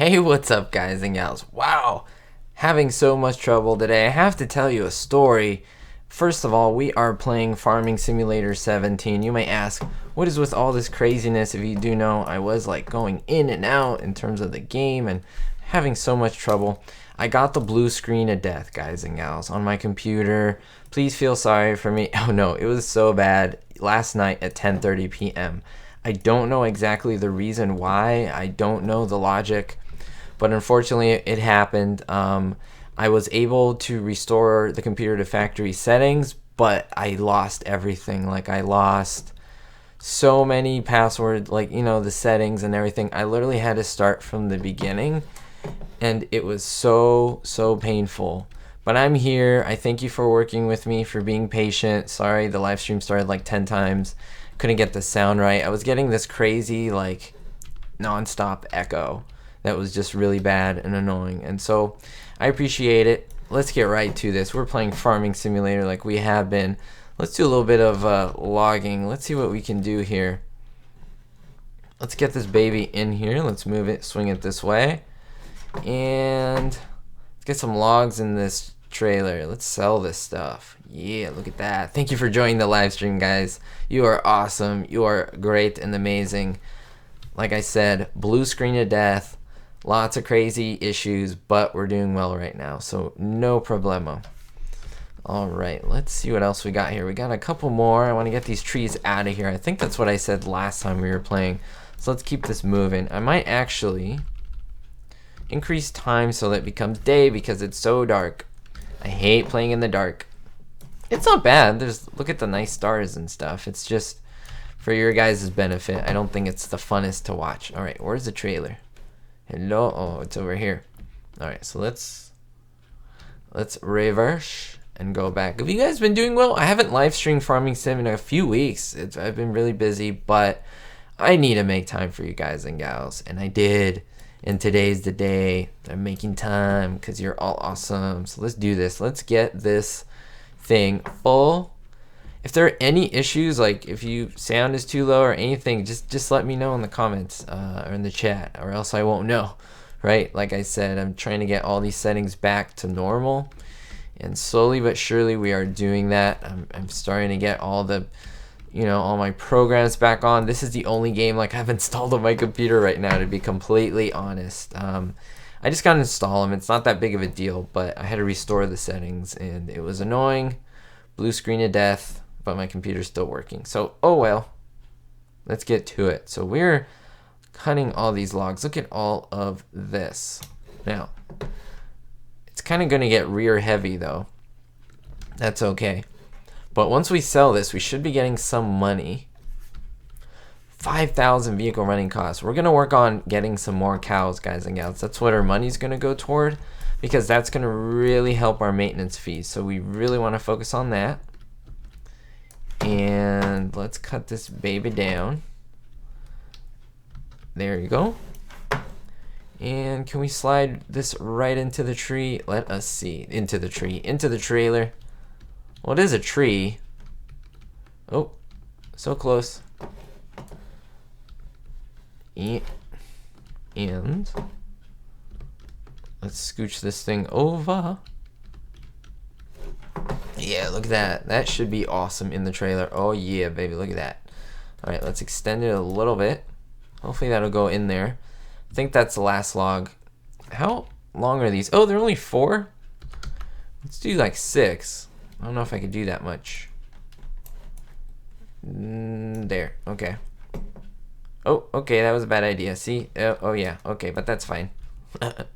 Hey, what's up, guys and gals? Wow, having so much trouble today. I have to tell you a story. First of all, we are playing Farming Simulator 17. You may ask, what is with all this craziness? If you do know, I was like going in and out in terms of the game and having so much trouble. I got the blue screen of death, guys and gals, on my computer. Please feel sorry for me. Oh no, it was so bad last night at 10:30 p.m. I don't know exactly the reason why. I don't know the logic, but unfortunately it happened. I was able to restore the computer to factory settings, but I lost everything. Like, I lost so many passwords, like, the settings and everything. I literally had to start from the beginning, and it was so painful. But I'm here. I thank you for working with me, for being patient. Sorry, the live stream started like 10 times. Couldn't get the sound right. I was getting this crazy, like, non-stop echo that was just really bad and annoying. And so I appreciate it. Let's get right to this. We're playing Farming Simulator like we have been. Let's do a little bit of logging. Let's see what we can do here. Let's get this baby in here. Let's move it, swing it this way. And let's get some logs in this trailer. Let's sell this stuff. Yeah, look at that. Thank you for joining the live stream, guys. You are awesome. You are great and amazing. Like I said, blue screen of death. Lots of crazy issues, but we're doing well right now, so no problemo. All right, let's see what else we got here. We got a couple more. I want to get these trees out of here. I think that's what I said last time we were playing. So let's keep this moving. I might actually increase time so that it becomes day because it's so dark. I hate playing in the dark. It's not bad. Look at the nice stars and stuff. It's just for your guys' benefit. I don't think it's the funnest to watch. All right, where's the trailer? Hello. Oh, it's over here. All right, so let's reverse and go back. Have you guys been doing well? I haven't live streamed Farming Sim in a few weeks. I've been really busy, but I need to make time for you guys and gals, and I did. And today's the day. I'm making time because you're all awesome. So let's do this. Let's get this thing full. If there are any issues, like if you sound is too low or anything, just let me know in the comments or in the chat, or else I won't know, right? Like I said, I'm trying to get all these settings back to normal, and slowly but surely we are doing that. I'm starting to get all the, all my programs back on. This is the only game like I've installed on my computer right now, to be completely honest. I just gotta install them. It's not that big of a deal, but I had to restore the settings, and it was annoying. Blue screen of death. But my computer's still working. So, oh well. Let's get to it. So we're cutting all these logs. Look at all of this. Now, it's kind of going to get rear heavy though. That's okay. But once we sell this, we should be getting some money. 5,000 vehicle running costs. We're going to work on getting some more cows, guys and gals. That's what our money's going to go toward, because that's going to really help our maintenance fees. So we really want to focus on that. And let's cut this baby down. There you go. And can we slide this right into the tree? Let us see. Into the tree. Into the trailer. Well, it is a tree. Oh, so close. And let's scooch this thing over. Yeah, look at that. That should be awesome in the trailer. Oh yeah, baby, look at that. All right, let's extend it a little bit. Hopefully that'll go in there. I think that's the last log. How long are these? Oh, they're only 4. Let's do like 6. I don't know if I could do that much. There. Okay. Oh, okay, that was a bad idea. See? Oh yeah. Okay, but that's fine. All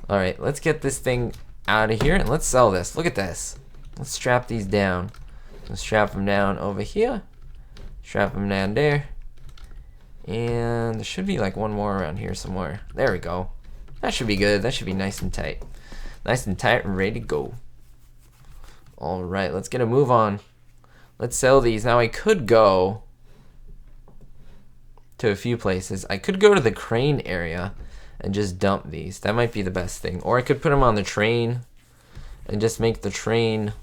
right, let's get this thing out of here and let's sell this. Look at this. Let's strap these down. Let's strap them down over here. Strap them down there. And there should be like one more around here somewhere. There we go. That should be good. That should be nice and tight. Nice and tight and ready to go. All right, let's get a move on. Let's sell these. Now I could go to a few places. I could go to the crane area and just dump these. That might be the best thing. Or I could put them on the train and just make the train.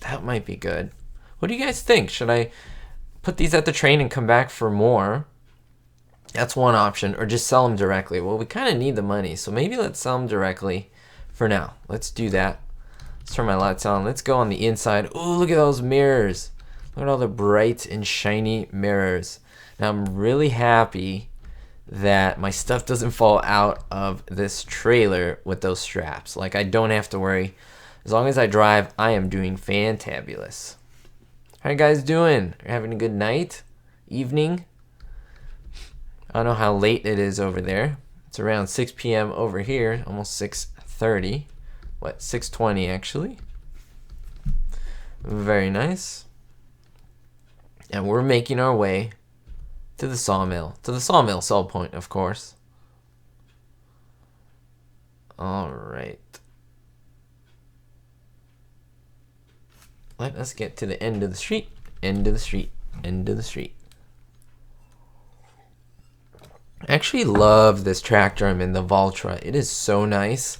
That might be good. What do you guys think? Should I put these at the train and come back for more That's one option, or just sell them directly. Well, we kind of need the money, so maybe let's sell them directly for now. Let's do that. Let's turn my lights on. Let's go on the inside. Oh, look at those mirrors. Look at all the bright and shiny mirrors. Now, I'm really happy that my stuff doesn't fall out of this trailer with those straps. Like, I don't have to worry. As long as I drive, I am doing fantabulous. How you guys doing? Are you having a good night? Evening? I don't know how late it is over there. It's around 6 p.m. over here, almost 6:30. What, 6:20 actually? Very nice. And we're making our way to the sawmill. To the sawmill sell point, of course. Alright. Let us get to the end of the street. End of the street. End of the street. I actually love this tractor I'm in, the Valtra. It is so nice.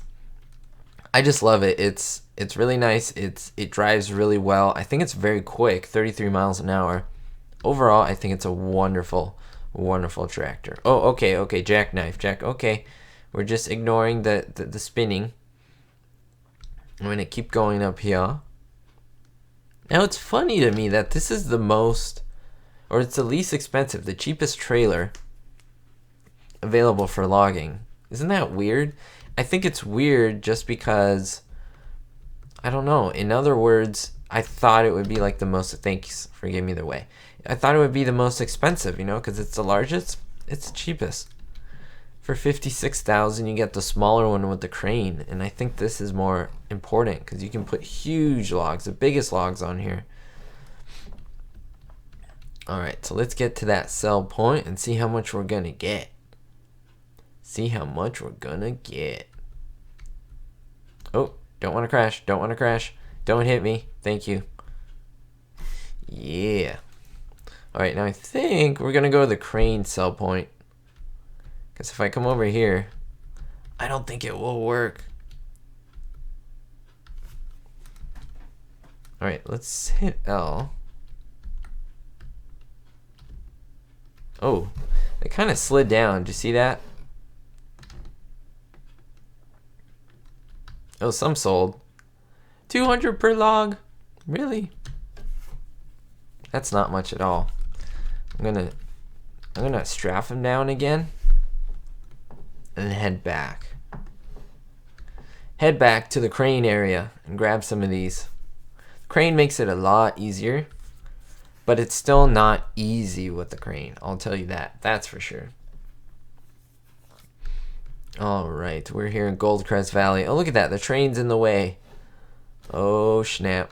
I just love it. It's really nice. It drives really well. I think it's very quick, 33 miles an hour. Overall, I think it's a wonderful, wonderful tractor. Oh, okay, jackknife, okay. We're just ignoring the spinning. I'm gonna keep going up here. Now it's funny to me that this is the most, or it's the least expensive, the cheapest trailer available for logging. Isn't that weird? I think it's weird just because, I don't know. In other words, I thought it would be like the most, thanks for giving me the way. I thought it would be the most expensive, you know, because it's the largest. It's the cheapest. For $56,000, you get the smaller one with the crane, and I think this is more important because you can put huge logs, the biggest logs on here. All right, so let's get to that sell point and see how much we're gonna get. See how much we're gonna get. Oh, don't want to crash. Don't want to crash. Don't hit me. Thank you. Yeah. All right, now I think we're gonna go to the crane sell point. Because if I come over here, I don't think it will work. All right, let's hit L. Oh, it kind of slid down. Did you see that? Oh, some sold. 200 per log? Really? That's not much at all. I'm gonna strap him down again and head back. Head back to the crane area and grab some of these. The crane makes it a lot easier, but it's still not easy with the crane. I'll tell you that. That's for sure. All right, we're here in Goldcrest Valley. Oh, look at that. The train's in the way. Oh, snap.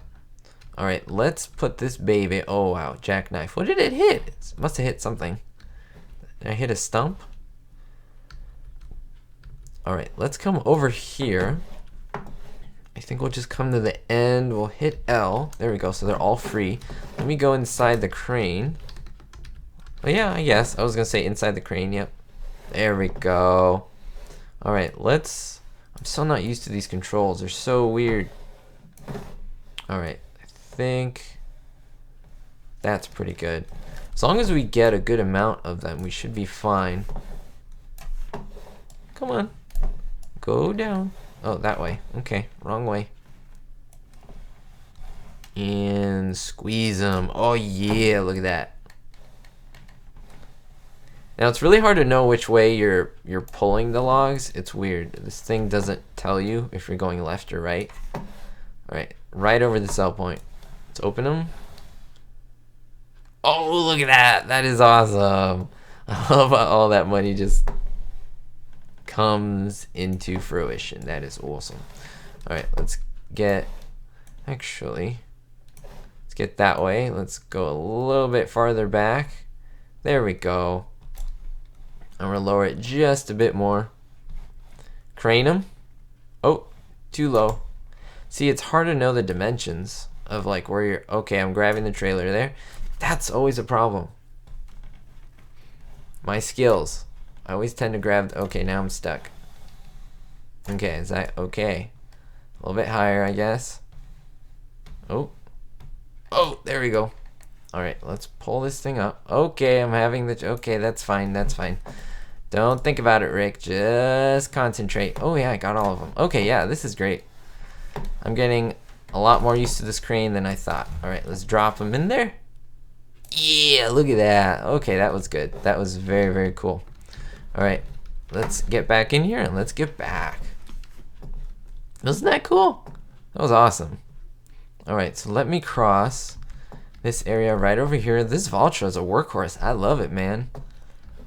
All right, let's put this baby. Oh, wow. Jackknife. What did it hit? It must have hit something. Did I hit a stump? All right, let's come over here. I think we'll just come to the end. We'll hit L. There we go. So they're all free. Let me go inside the crane. Oh, yeah, I guess. I was going to say inside the crane. Yep. There we go. All right, let's... I'm still not used to these controls. They're so weird. All right, I think that's pretty good. As long as we get a good amount of them, we should be fine. Come on. Go down. Oh, that way. Okay, wrong way. And squeeze them. Oh, yeah, look at that. Now, it's really hard to know which way you're pulling the logs. It's weird. This thing doesn't tell you if you're going left or right. All right, right over the sell point. Let's open them. Oh, look at that. That is awesome. I love how all that money just comes into fruition. That is awesome. All right, let's get... Actually, let's get that way. Let's go a little bit farther back. There we go. I'm going to lower it just a bit more. Crane them. Oh, too low. See, it's hard to know the dimensions of like where you're... Okay, I'm grabbing the trailer there. That's always a problem. My skills. I always tend to grab... Okay, now I'm stuck. Okay, is that okay? A little bit higher, I guess. Oh. Oh, there we go. All right, let's pull this thing up. Okay, I'm having the... Okay, that's fine. That's fine. Don't think about it, Rick. Just concentrate. Oh, yeah, I got all of them. Okay, yeah, this is great. I'm getting a lot more used to this crane than I thought. All right, let's drop them in there. Yeah, look at that. Okay, that was good. That was very, very cool. All right, let's get back in here and let's get back. Wasn't that cool? That was awesome. All right, so let me cross this area right over here. This Valtra is a workhorse. I love it, man.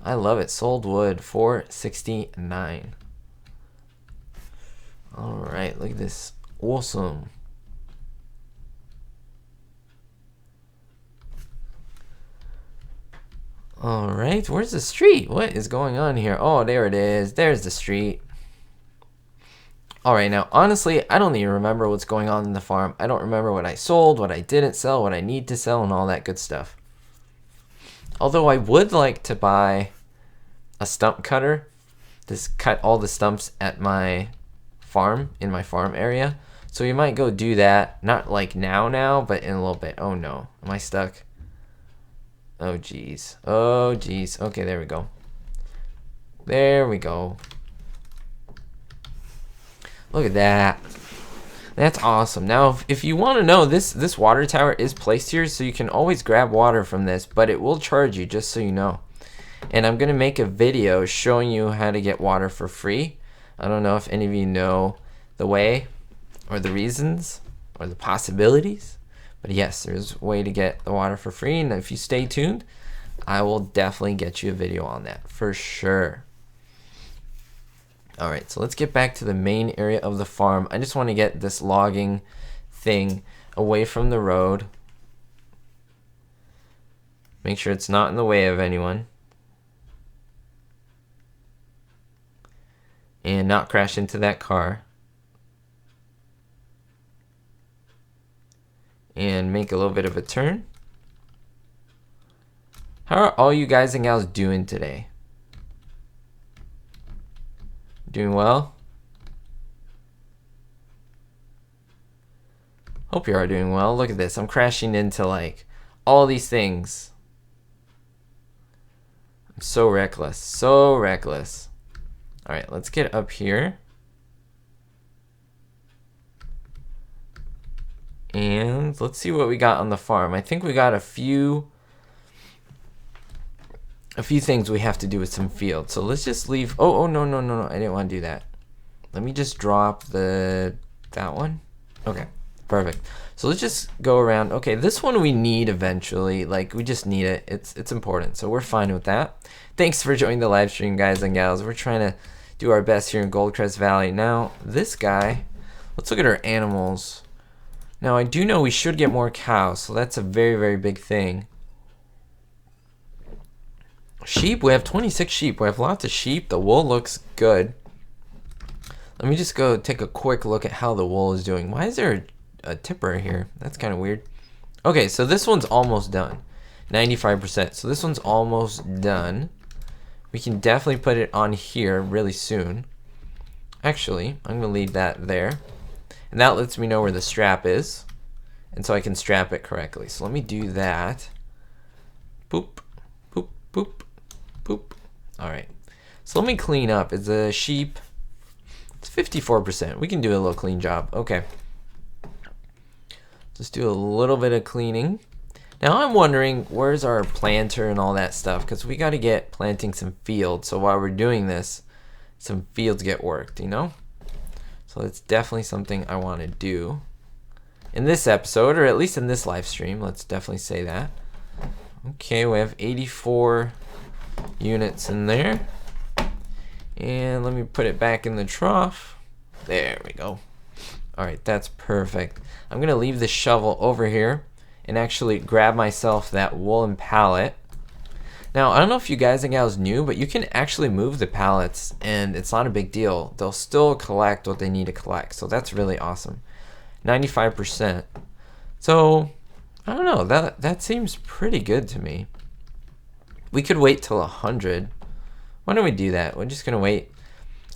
I love it. Sold wood, 469. All right, look at this. Awesome. All right, where's the street? What is going on here? Oh, there it is. There's the street. All right, now, honestly, I don't even remember what's going on in the farm. I don't remember what I sold, what I didn't sell, what I need to sell, and all that good stuff. Although I would like to buy a stump cutter to cut all the stumps at my farm, in my farm area. So we might go do that. Not like now, but in a little bit. Oh, no. Am I stuck? Oh, geez. Oh, geez. Okay, there we go. There we go. Look at that. That's awesome. Now, if you want to know, this water tower is placed here, so you can always grab water from this, but it will charge you, just so you know. And I'm going to make a video showing you how to get water for free. I don't know if any of you know the way, or the reasons, or the possibilities. But yes, there's a way to get the water for free, and if you stay tuned, I will definitely get you a video on that, for sure. Alright, so let's get back to the main area of the farm. I just want to get this logging thing away from the road. Make sure it's not in the way of anyone. And not crash into that car. And make a little bit of a turn. How are all you guys and gals doing today? Doing well? Hope you are doing well. Look at this. I'm crashing into like all these things. I'm so reckless. So reckless. Alright, let's get up here. And let's see what we got on the farm. I think we got a few things we have to do with some fields. So let's just leave. Oh, no. I didn't want to do that. Let me just drop that one. Okay, perfect. So let's just go around. Okay, this one we need eventually. Like, we just need it. It's important. So we're fine with that. Thanks for joining the live stream, guys and gals. We're trying to do our best here in Goldcrest Valley. Now, this guy, let's look at our animals. Now, I do know we should get more cows, so that's a very, very big thing. Sheep, we have 26 sheep. We have lots of sheep. The wool looks good. Let me just go take a quick look at how the wool is doing. Why is there a tipper here? That's kind of weird. Okay, so this one's almost done. 95%. So this one's almost done. We can definitely put it on here really soon. Actually, I'm going to leave that there. And that lets me know where the strap is. And so I can strap it correctly. So let me do that. Boop, boop, boop, boop. Alright. So let me clean up. Is the sheep... It's 54%. We can do a little clean job. Okay. Just do a little bit of cleaning. Now I'm wondering, where's our planter and all that stuff? Because we got to get planting some fields. So while we're doing this, some fields get worked, you know? So it's definitely something I want to do in this episode, or at least in this live stream. Let's definitely say that. Okay, we have 84 units in there. And let me put it back in the trough. There we go. Alright, that's perfect. I'm going to leave the shovel over here and actually grab myself that woolen pallet. Now, I don't know if you guys and gals knew, but you can actually move the pallets, and it's not a big deal. They'll still collect what they need to collect, so that's really awesome. 95%. So, I don't know. That seems pretty good to me. We could wait till 100. Why don't we do that? We're just gonna wait.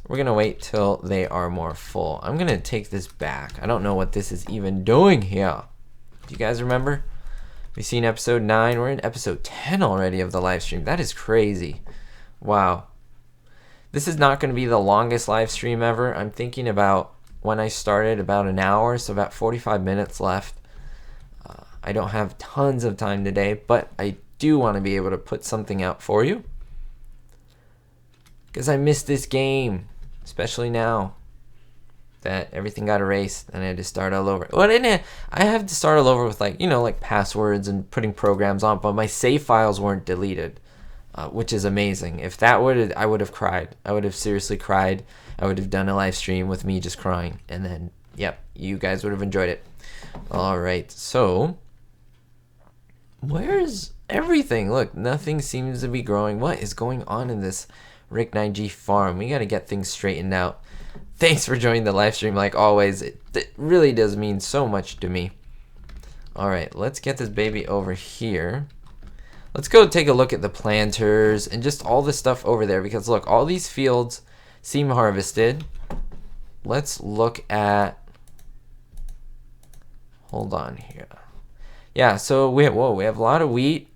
We're gonna wait till they are more full. I'm gonna take this back. I don't know what this is even doing here. Do you guys remember? We've seen episode 9. We're in episode 10 already of the live stream. That is crazy. Wow. This is not going to be the longest live stream ever. I'm thinking about when I started about an hour, so about 45 minutes left. I don't have tons of time today, but I do want to be able to put something out for you. Because I missed this game, especially now that everything got erased and I had to start all over. Well, I have to start all over with like passwords and putting programs on, but my save files weren't deleted, which is amazing. If that would, I would have cried. I would have seriously cried. I would have done a live stream with me just crying, and then yep, you guys would have enjoyed it. All right, so where's everything? Look, nothing seems to be growing. What is going on in this Ricknineg farm? We got to get things straightened out. Thanks for joining the live stream like always. It really does mean so much to me. All right, let's get this baby over here. Let's go take a look at the planters and just all the stuff over there, because look, all these fields seem harvested. Let's look at, hold on here. Yeah, so we have a lot of wheat,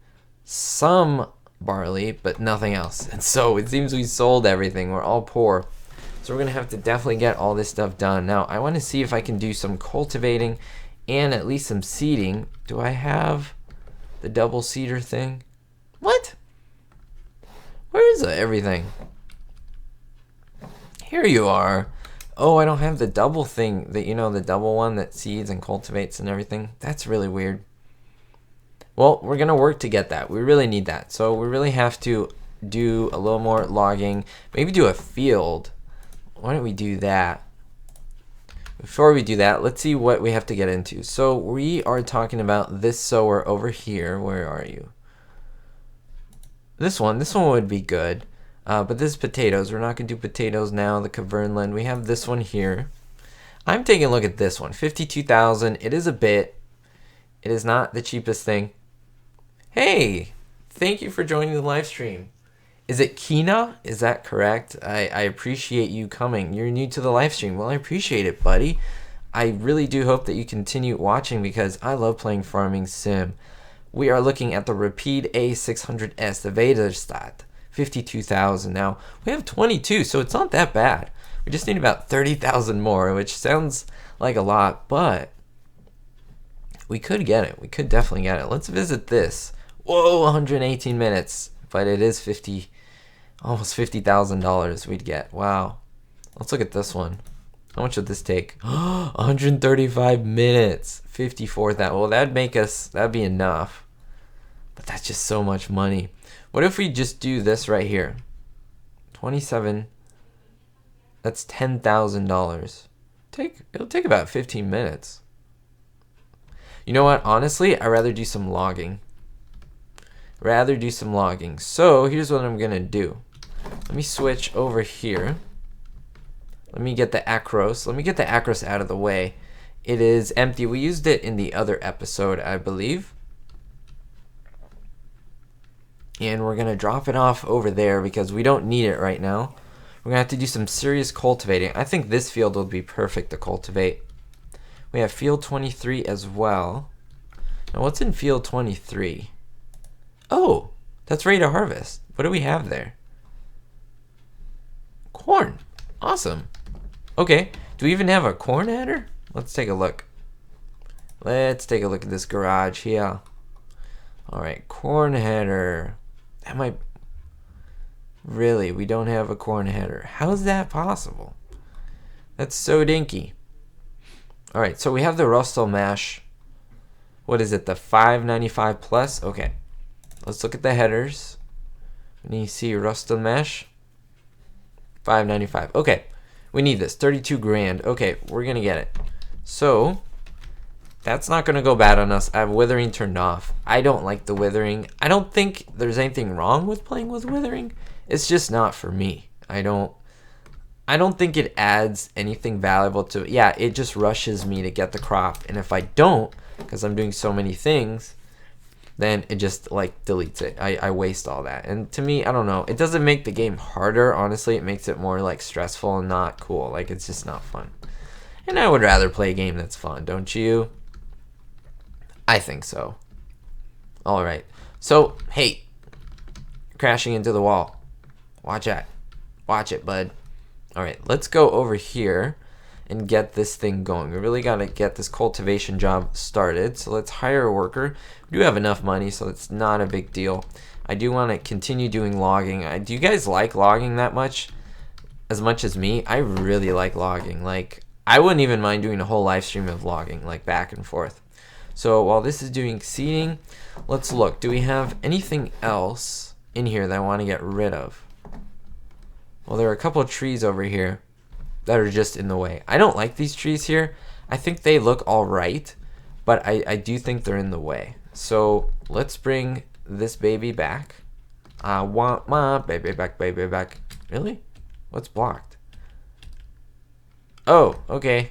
some barley, but nothing else. And so it seems we sold everything. We're all poor. So we're going to have to definitely get all this stuff done. Now, I want to see if I can do some cultivating and at least some seeding. Do I have the double seeder thing? What? Where is everything? Here you are. Oh, I don't have the double thing, the double one that seeds and cultivates and everything. That's really weird. Well, we're going to work to get that. We really need that. So we really have to do a little more logging. Maybe do a field. Why don't we do that? Before we do that, let's see what we have to get into. So we are talking about this sower over here. Where are you? This one would be good. But this is potatoes. We're not going to do potatoes now. The Cavernland. We have this one here. I'm taking a look at this one. 52,000. It is a bit. It is not the cheapest thing. Hey, thank you for joining the live stream. Is it Kina? Is that correct? I appreciate you coming. You're new to the live stream. Well, I appreciate it, buddy. I really do hope that you continue watching because I love playing Farming Sim. We are looking at the Rapide A600S, the Vaderstad, 52,000. Now, we have 22, so it's not that bad. We just need about 30,000 more, which sounds like a lot, but we could get it. We could definitely get it. Let's visit this. Whoa, 118 minutes, but it is almost $50,000 we'd get. Wow. Let's look at this one. How much would this take? 135 minutes. 54,000. Well, that'd be enough. But that's just so much money. What if we just do this right here? 27. That's $10,000. It'll take about 15 minutes. You know what? Honestly, I'd rather do some logging. So here's what I'm gonna do. Let me switch over here. Let me get the Acros. Let me get the Acros out of the way. It is empty. We used it in the other episode, I believe. And we're gonna drop it off over there because we don't need it right now. We're gonna have to do some serious cultivating. I think this field will be perfect to cultivate. We have field 23 as well. Now what's in field 23? Oh, that's ready to harvest. What do we have there? Corn. Awesome. Okay, do we even have a corn header? Let's take a look. Let's take a look at this garage here. All right, corn header. That might... Really, we don't have a corn header. How is that possible? That's so dinky. All right, so we have the Rustle Mash. What is it, the 595 plus? Okay, let's look at the headers. And you see Rustle Mash. 595. Okay, we need this. 32 grand. Okay, we're gonna get it. So that's not gonna go bad on us. I have withering turned off. I don't like the withering. I don't think there's anything wrong with playing with withering. It's just not for me. I don't think it adds anything valuable to it. Yeah, it just rushes me to get the crop, and if I don't, because I'm doing so many things, then it just like deletes it. I waste all that. And to me, I don't know, it doesn't make the game harder. Honestly, it makes it more like stressful and not cool. Like, it's just not fun. And I would rather play a game that's fun, don't you? I think so. All right. So, hey, crashing into the wall. Watch out. Watch it, bud. All right, let's go over here and get this thing going. We really got to get this cultivation job started. So let's hire a worker. We do have enough money, so it's not a big deal. I do want to continue doing logging. Do you guys like logging that much? As much as me? I really like logging. Like, I wouldn't even mind doing a whole live stream of logging, like back and forth. So while this is doing seeding, let's look. Do we have anything else in here that I want to get rid of? Well, there are a couple of trees over here that are just in the way. I don't like these trees here. I think they look all right, but I do think they're in the way. So let's bring this baby back. I want my baby back, baby back. Really? What's blocked? Oh, okay.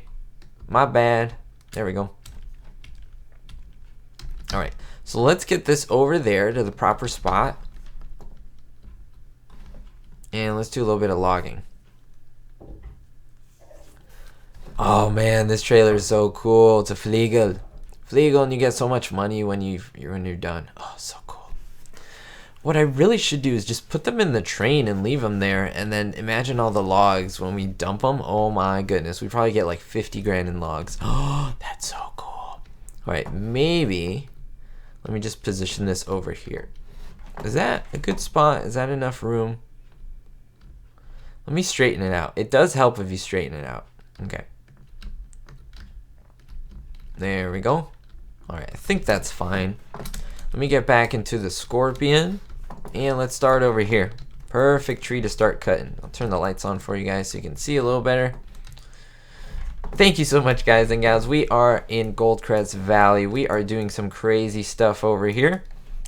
My bad. There we go. All right. So let's get this over there to the proper spot. And let's do a little bit of logging. Oh man, this trailer is so cool. It's a Fliegel. Fliegel, and you get so much money when you're done. Oh, so cool. What I really should do is just put them in the train and leave them there, and then imagine all the logs when we dump them. Oh my goodness, we probably get like 50 grand in logs. Oh, that's so cool. All right, maybe let me just position this over here. Is that a good spot? Is that enough room? Let me straighten it out. It does help if you straighten it out. Okay. There we go. All right, I think that's fine. Let me get back into the scorpion, and let's start over here. Perfect tree to start cutting. I'll turn the lights on for you guys so you can see a little better. Thank you so much, guys and gals. We are in Goldcrest Valley. We are doing some crazy stuff over here.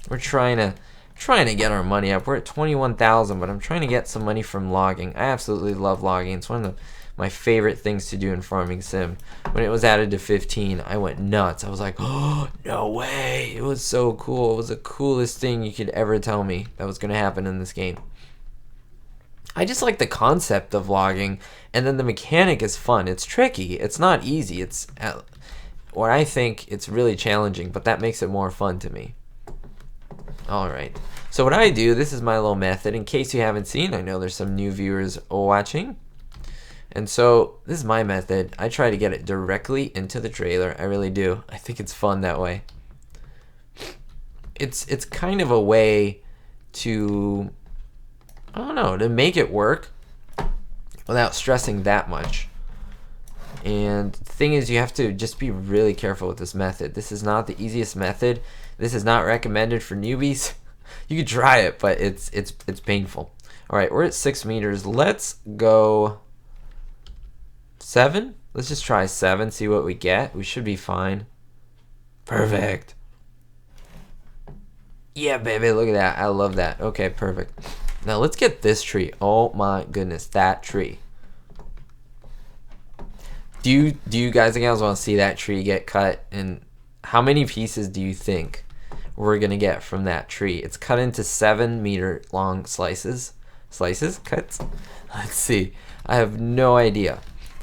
We're trying to get our money up. We're at 21,000, but I'm trying to get some money from logging. I absolutely love logging. It's one of my favorite things to do in Farming Sim. When it was added to 15, I went nuts. I was like, oh, no way. It was so cool. It was the coolest thing you could ever tell me that was going to happen in this game. I just like the concept of logging, and then the mechanic is fun. It's tricky. It's not easy. It's or I think it's really challenging, but that makes it more fun to me. All right. So what I do, this is my little method. In case you haven't seen, I know there's some new viewers watching. And so this is my method. I try to get it directly into the trailer. I really do. I think it's fun that way. It's kind of a way to, I don't know, to make it work without stressing that much. And the thing is, you have to just be really careful with this method. This is not the easiest method. This is not recommended for newbies. You could try it, but it's painful. All right, we're at 6 meters. Let's go 7. Let's just try 7, see what we get. We should be fine. Perfect. Yeah, baby, look at that. I love that. Okay, perfect. Now let's get this tree. Oh my goodness, that tree. Do you guys and gals want to see that tree get cut? And how many pieces do you think we're gonna get from that tree? It's cut into 7-meter long slices. Cuts? Let's see. I have no idea.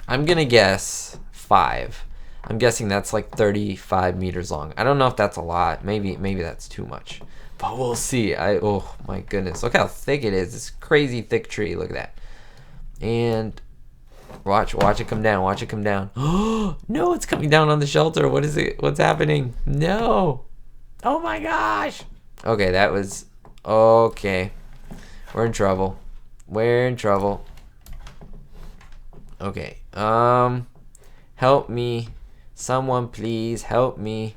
I'm gonna guess 5. I'm guessing that's like 35 meters long. I don't know if that's a lot. Maybe that's too much. But we'll see. Oh my goodness. Look how thick it is. This crazy thick tree. Look at that. And watch it come down. Watch it come down. Oh no, it's coming down on the shelter. What is it? What's happening? No. Oh my gosh. Okay, that was okay. We're in trouble. We're in trouble. Okay. Help me. Someone please help me.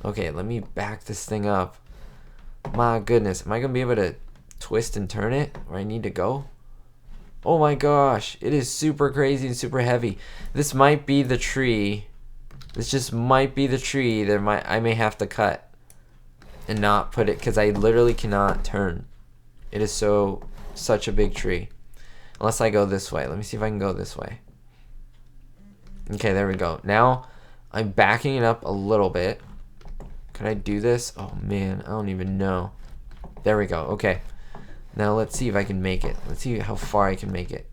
Okay, let me back this thing up. My goodness, am I gonna be able to twist and turn it where I need to go? Oh my gosh, it is super crazy and super heavy. This might be the tree. This just might be the tree that I may have to cut and not put it, because I literally cannot turn. It is such a big tree. Unless I go this way. Let me see if I can go this way. Okay, there we go. Now I'm backing it up a little bit. Can I do this? Oh man, I don't even know. There we go. Okay. Now let's see if I can make it. Let's see how far I can make it.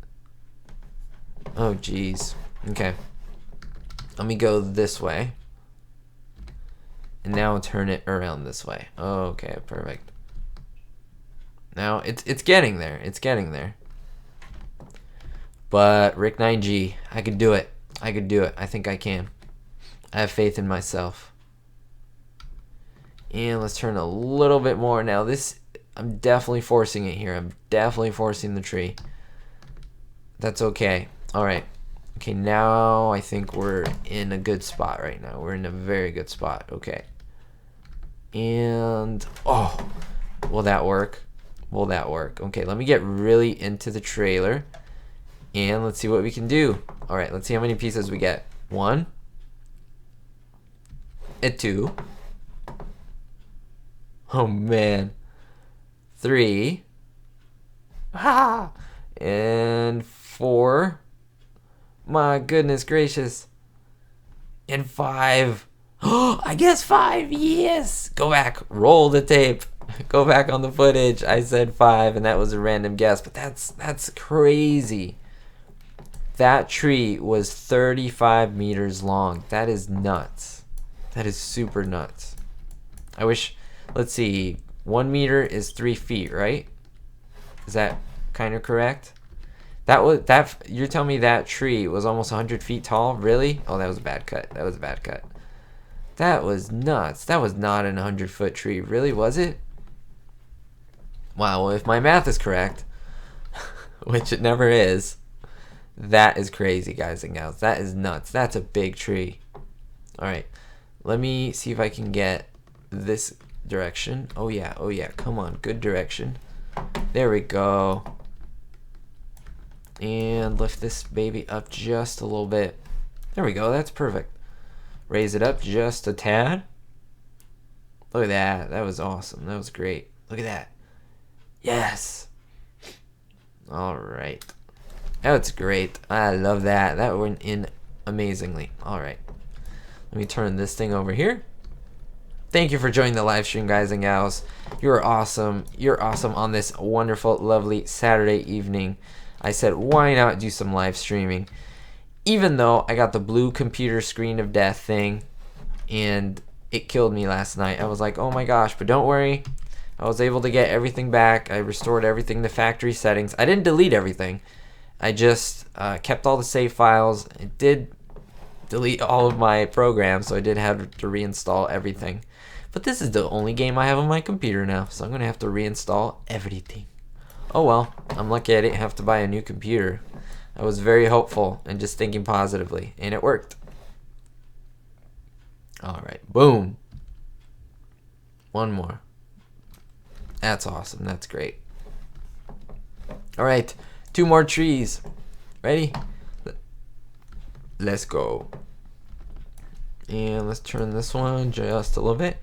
Oh geez. Okay. Let me go this way. And now turn it around this way. Okay, perfect. Now it's getting there. It's getting there. But Ricknineg, I could do it. I could do it. I think I can. I have faith in myself. And let's turn a little bit more. Now this, I'm definitely forcing it here. I'm definitely forcing the tree. That's okay. Alright. Okay, now I think we're in a good spot right now. We're in a very good spot. Okay. And, oh, will that work? Will that work? Okay, let me get really into the trailer. And let's see what we can do. Alright, let's see how many pieces we get. 1. And 2. Oh man. 3. Ah! And 4. My goodness gracious. And 5. Oh, I guess 5. Yes. Go back. Roll the tape. Go back on the footage. I said 5 and that was a random guess, but that's crazy. That tree was 35 meters long. That is nuts. That is super nuts. I wish, let's see, 1 meter is 3 feet, right? Is that kind of correct? You're telling me that tree was almost 100 feet tall? Really? Oh, that was a bad cut. That was a bad cut. That was nuts. That was not an 100-foot tree. Really, was it? Wow, well, if my math is correct, which it never is, that is crazy, guys and gals. That is nuts. That's a big tree. Alright, let me see if I can get this direction. Oh yeah, come on, good direction. There we go. And lift this baby up just a little bit. There we go, that's perfect. Raise it up just a tad. Look at that, that was awesome. That was great. Look at that. Yes. Alright. That's great. I love that. That went in amazingly. Alright. Let me turn this thing over here. Thank you for joining the live stream, guys and gals. You're awesome. You're awesome on this wonderful, lovely Saturday evening. I said, why not do some live streaming? Even though I got the blue computer screen of death thing and it killed me last night. I was like, oh my gosh, but don't worry. I was able to get everything back. I restored everything to factory settings. I didn't delete everything. I just kept all the save files. It did delete all of my programs, so I did have to reinstall everything. But this is the only game I have on my computer now, so I'm going to have to reinstall everything. Oh well, I'm lucky I didn't have to buy a new computer. I was very hopeful and just thinking positively, and it worked. Alright, boom. One more. That's awesome, that's great. Alright, 2 more trees. Ready? Let's go. And let's turn this one just a little bit.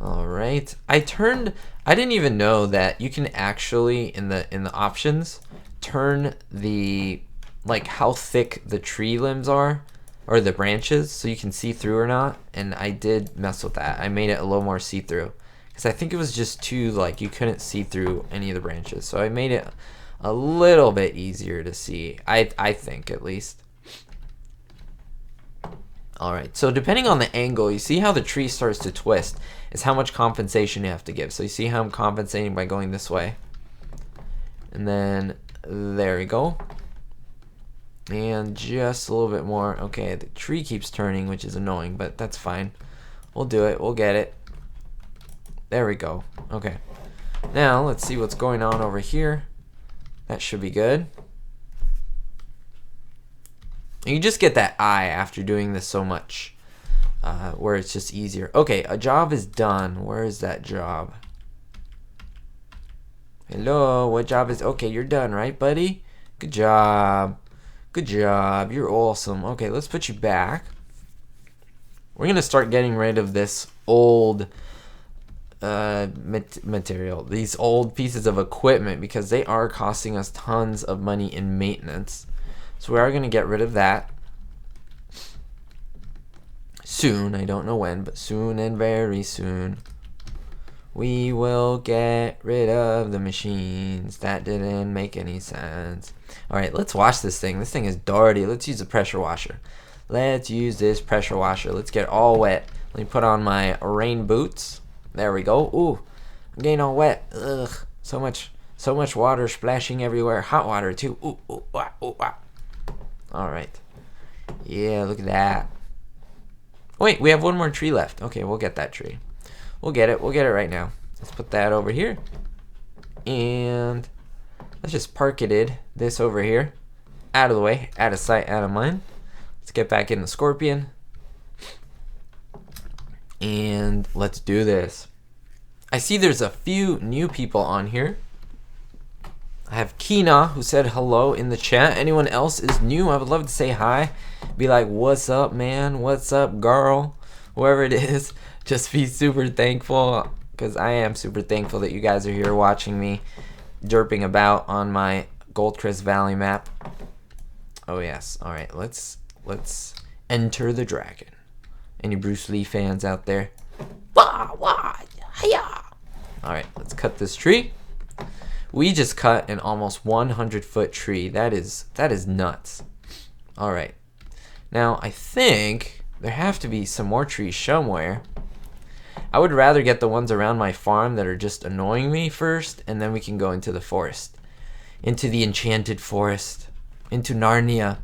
Alright. I didn't even know that you can actually in the options turn the how thick the tree limbs are or the branches so you can see through or not, and I did mess with that. I made it a little more see-through because I think it was just too you couldn't see through any of the branches, so I made it a little bit easier to see. I think at least. Alright, so depending on the angle, you see how the tree starts to twist is how much compensation you have to give. So you see how I'm compensating by going this way. And then there we go. And just a little bit more. Okay, the tree keeps turning, which is annoying, but that's fine. We'll do it. We'll get it. There we go. Okay. Now, let's see what's going on over here. That should be good. You just get that eye after doing this so much, where it's just easier. Okay, a job is done. Where is that job? Hello, what job is... Okay, you're done, right, buddy? Good job. Good job. You're awesome. Okay, let's put you back. We're going to start getting rid of this old material, these old pieces of equipment, because they are costing us tons of money in maintenance. So we are going to get rid of that soon. I don't know when, but soon and very soon. We will get rid of the machines. That didn't make any sense. Alright, let's wash this thing. This thing is dirty. Let's use a pressure washer. Let's use this pressure washer. Let's get all wet. Let me put on my rain boots. There we go. Ooh, I'm getting all wet. Ugh, so much water splashing everywhere. Hot water too. Ooh, ooh, ah, ooh, ah. All right. Yeah, look at that. Wait, we have one more tree left. Okay, we'll get that tree. We'll get it. We'll get it right now. Let's put that over here. And let's just park this over here. Out of the way. Out of sight, out of mind. Let's get back in the scorpion. And let's do this. I see there's a few new people on here. I have Kina who said hello in the chat. Anyone else is new? I would love to say hi. Be like, what's up, man? What's up, girl? Whoever it is. Just be super thankful, because I am super thankful that you guys are here watching me derping about on my Goldcrest Valley map. Oh yes. All right, let's enter the dragon. Any Bruce Lee fans out there? Wah, wah, hiya. All right, let's cut this tree. We just cut an almost 100-foot tree. That is nuts. All right. Now, I think there have to be some more trees somewhere. I would rather get the ones around my farm that are just annoying me first, and then we can go into the forest. Into the enchanted forest. Into Narnia.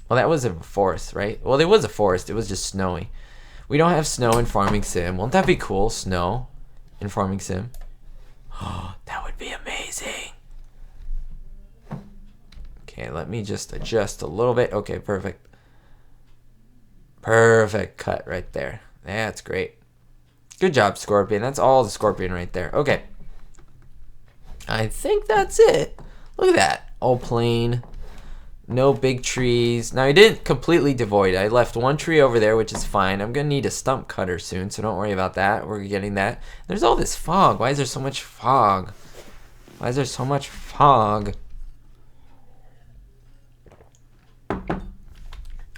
Well, that was a forest, right? Well, it was a forest. It was just snowy. We don't have snow in Farming Sim. Won't that be cool? Snow in Farming Sim. Oh, that would be amazing. Okay, let me just adjust a little bit. Okay, perfect. Perfect cut right there. That's great. Good job, Scorpion. That's all the Scorpion right there. Okay. I think that's it. Look at that. All plain. No big trees. Now, I didn't completely devoid. I left one tree over there, which is fine. I'm going to need a stump cutter soon, so don't worry about that. We're getting that. There's all this fog. Why is there so much fog? Why is there so much fog?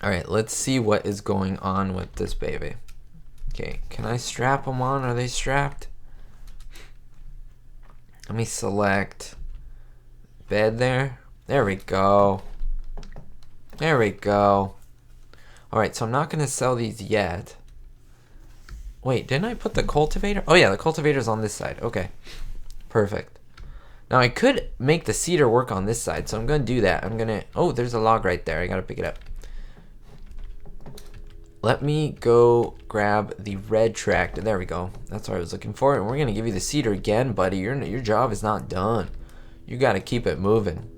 All right, let's see what is going on with this baby. Okay, can I strap them on? Are they strapped? Let me select bed there. There we go. There we go. All right, so I'm not going to sell these yet. Wait, didn't I put the cultivator? Oh, yeah, the cultivator's on this side. Okay, perfect. Now, I could make the cedar work on this side, so I'm going to do that. I'm going to... Oh, there's a log right there. I got to pick it up. Let me go grab the red tractor. There we go. That's what I was looking for. And we're going to give you the cedar again, buddy. Your job is not done. You got to keep it moving.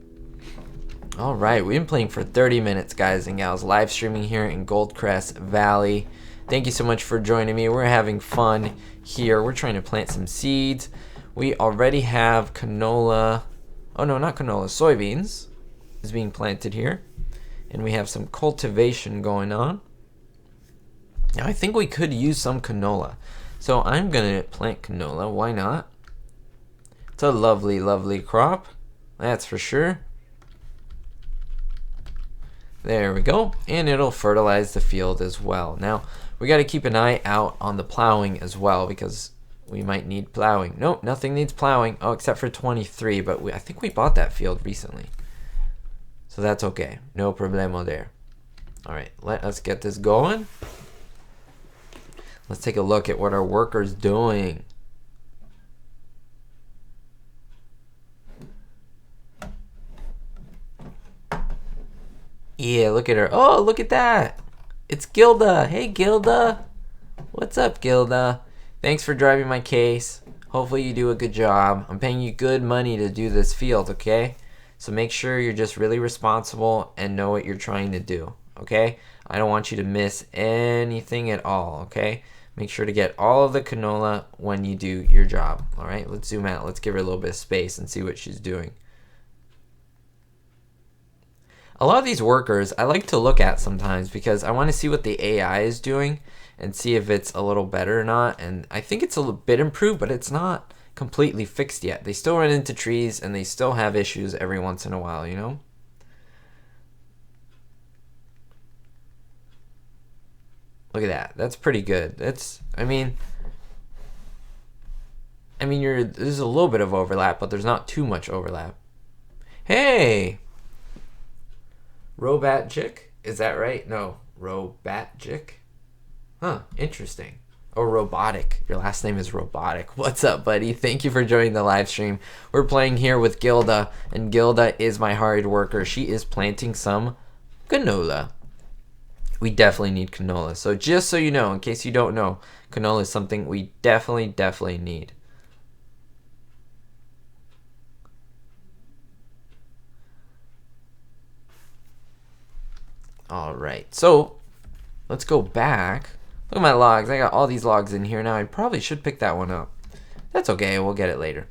All right. We've been playing for 30 minutes, guys and gals. Live streaming here in Goldcrest Valley. Thank you so much for joining me. We're having fun here. We're trying to plant some seeds. We already have canola. Oh, no, not canola. Soybeans is being planted here. And we have some cultivation going on. Now, I think we could use some canola. So I'm going to plant canola. Why not? It's a lovely, lovely crop. That's for sure. There we go. And it'll fertilize the field as well. Now, we got to keep an eye out on the plowing as well, because we might need plowing. Nope, nothing needs plowing. Oh, except for 23. But I think we bought that field recently. So that's okay. No problemo there. All right, let us get this going. Let's take a look at what our worker's doing. Yeah, look at her. Oh, look at that. It's Gilda. Hey, Gilda. What's up, Gilda? Thanks for driving my case. Hopefully you do a good job. I'm paying you good money to do this field, okay? So make sure you're just really responsible and know what you're trying to do, okay? I don't want you to miss anything at all, okay? Make sure to get all of the canola when you do your job. All right, let's zoom out. Let's give her a little bit of space and see what she's doing. A lot of these workers I like to look at sometimes because I want to see what the AI is doing and see if it's a little better or not. And I think it's a little bit improved, but it's not completely fixed yet. They still run into trees and they still have issues every once in a while, you know? Look at that. That's pretty good. That's, I mean, there's a little bit of overlap, but there's not too much overlap. Hey! Robat Chick? Is that right? No. Robatic? Huh, interesting. Or Robotic. Your last name is Robotic. What's up, buddy? Thank you for joining the live stream. We're playing here with Gilda, and Gilda is my hard worker. She is planting some canola. We definitely need canola. So just so you know, in case you don't know, canola is something we definitely need. All right, so let's go back. Look at my logs. I got all these logs in here now. I probably should pick that one up. That's okay. We'll get it later.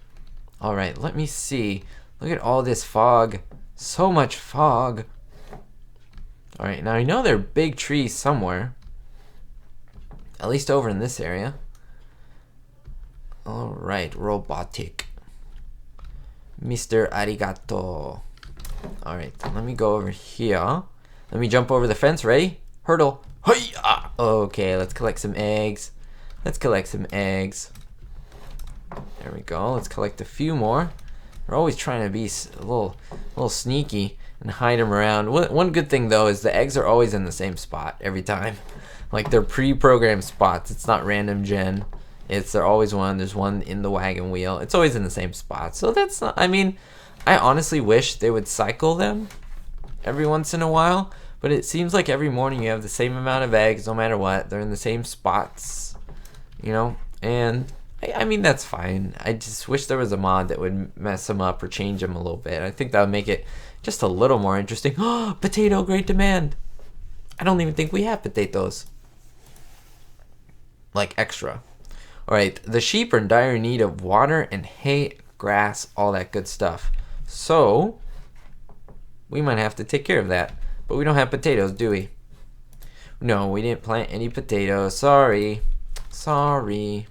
All right, let me see. Look at all this fog. So much fog. All right, now I know there are big trees somewhere. At least over in this area. All right, Robotic. Mr. Arigato. All right, let me go over here. Let me jump over the fence. Ready? Hurdle. Hi-ya! Okay, let's collect some eggs. Let's collect some eggs. There we go. Let's collect a few more. We're always trying to be a little sneaky and hide them around. One good thing though is the eggs are always in the same spot every time. Like they're pre-programmed spots. It's not random gen. They're always one. There's one in the wagon wheel. It's always in the same spot. So that's not. I mean, I honestly wish they would cycle them every once in a while. But it seems like every morning you have the same amount of eggs, no matter what. They're in the same spots, you know. And I mean that's fine. I just wish there was a mod that would mess them up or change them a little bit. I think that would make it just a little more interesting. Oh, potato, great demand. I don't even think we have potatoes. Like extra. All right, the sheep are in dire need of water and hay, grass, all that good stuff. So we might have to take care of that. But we don't have potatoes, do we? No, we didn't plant any potatoes. Sorry. Sorry.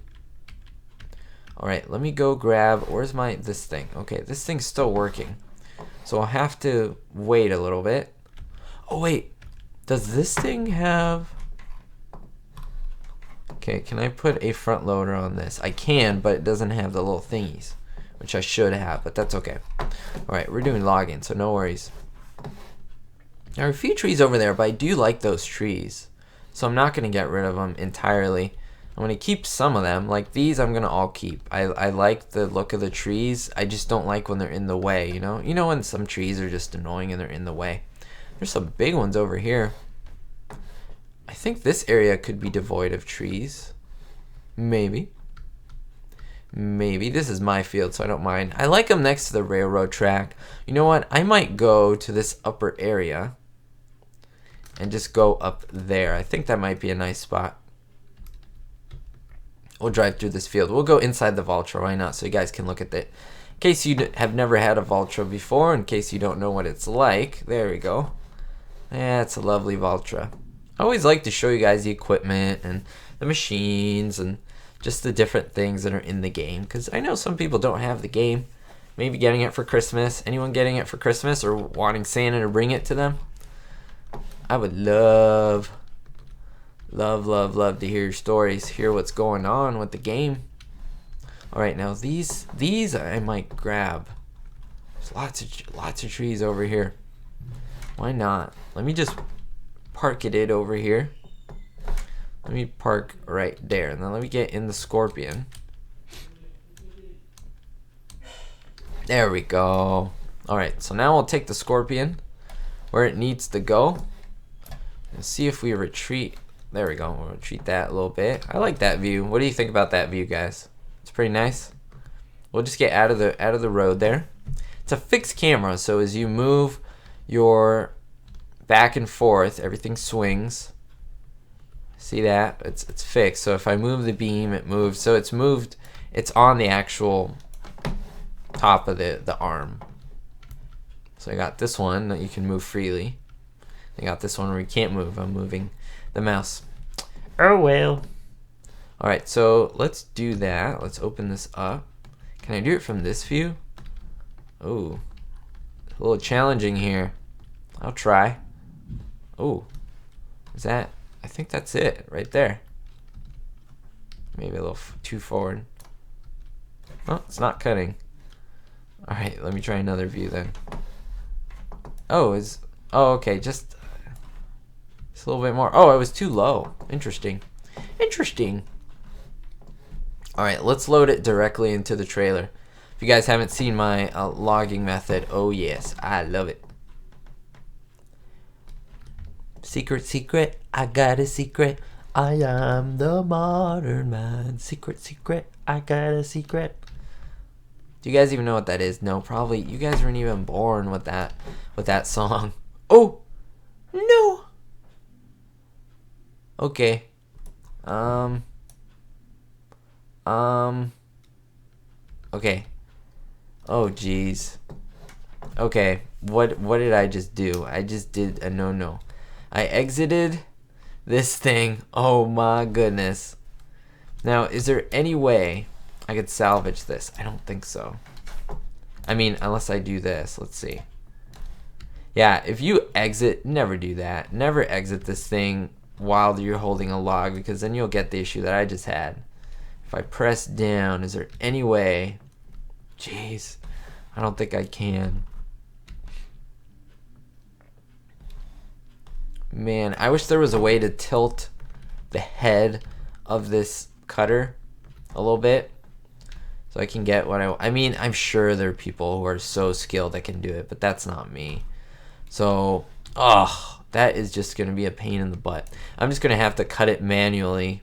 Alright, let me go grab... Where's this thing? Okay, this thing's still working. So I'll have to wait a little bit. Oh, wait. Does this thing have... Okay, can I put a front loader on this? I can, but it doesn't have the little thingies. Which I should have, but that's okay. Alright, we're doing logging, so no worries. There are a few trees over there, but I do like those trees. So I'm not going to get rid of them entirely. I'm going to keep some of them. Like these, I'm going to all keep. I like the look of the trees. I just don't like when they're in the way, you know? You know when some trees are just annoying and they're in the way. There's some big ones over here. I think this area could be devoid of trees. Maybe. Maybe. This is my field, so I don't mind. I like them next to the railroad track. You know what? I might go to this upper area and just go up there. I think that might be a nice spot. We'll drive through this field. We'll go inside the Valtra. Why not? So you guys can look at it. In case you have never had a Valtra before, in case you don't know what it's like. There we go. Yeah, it's a lovely Valtra. I always like to show you guys the equipment and the machines and just the different things that are in the game, because I know some people don't have the game. Maybe getting it for Christmas. Anyone getting it for Christmas or wanting Santa to bring it to them? I would love to hear your stories, hear what's going on with the game. All right, now these I might grab. There's lots of trees over here. Why not? Let me just park it over here. Let me park right there, and then let me get in the scorpion. There we go. Alright, so now we'll take the scorpion where it needs to go. And see if we retreat. There we go. We'll retreat that a little bit. I like that view. What do you think about that view, guys? It's pretty nice. We'll just get out of the road there. It's a fixed camera, so as you move your back and forth, everything swings. See that? It's fixed. So if I move the beam, it moves. So it's moved. It's on the actual top of the arm. So I got this one that you can move freely. I got this one where you can't move. I'm moving the mouse. Oh well. Alright, so let's do that. Let's open this up. Can I do it from this view? Oh, a little challenging here. I'll try. Oh, is that? I think that's it right there. Maybe a little too forward. Oh, it's not cutting. Alright, let me try another view then. Oh, okay, just Just a little bit more. Oh, it was too low. Interesting. Interesting. Alright, let's load it directly into the trailer. If you guys haven't seen my logging method, oh yes, I love it. Secret, secret, I got a secret. I am the modern man. Secret, secret, I got a secret. Do you guys even know what that is? No, probably. You guys weren't even born with that song. Oh, no. Okay. Okay. Oh, jeez. Okay. What did I just do? I just did a no-no. I exited this thing. Oh my goodness. Now, is there any way I could salvage this? I don't think so. I mean, unless I do this. Let's see. Yeah, if you exit, never do that. Never exit this thing while you're holding a log, because then you'll get the issue that I just had. If I press down, is there any way? Jeez, I don't think I can. Man, I wish there was a way to tilt the head of this cutter a little bit so I can get what I mean, I'm sure there are people who are so skilled that can do it, but that's not me. So, that is just going to be a pain in the butt. I'm just going to have to cut it manually.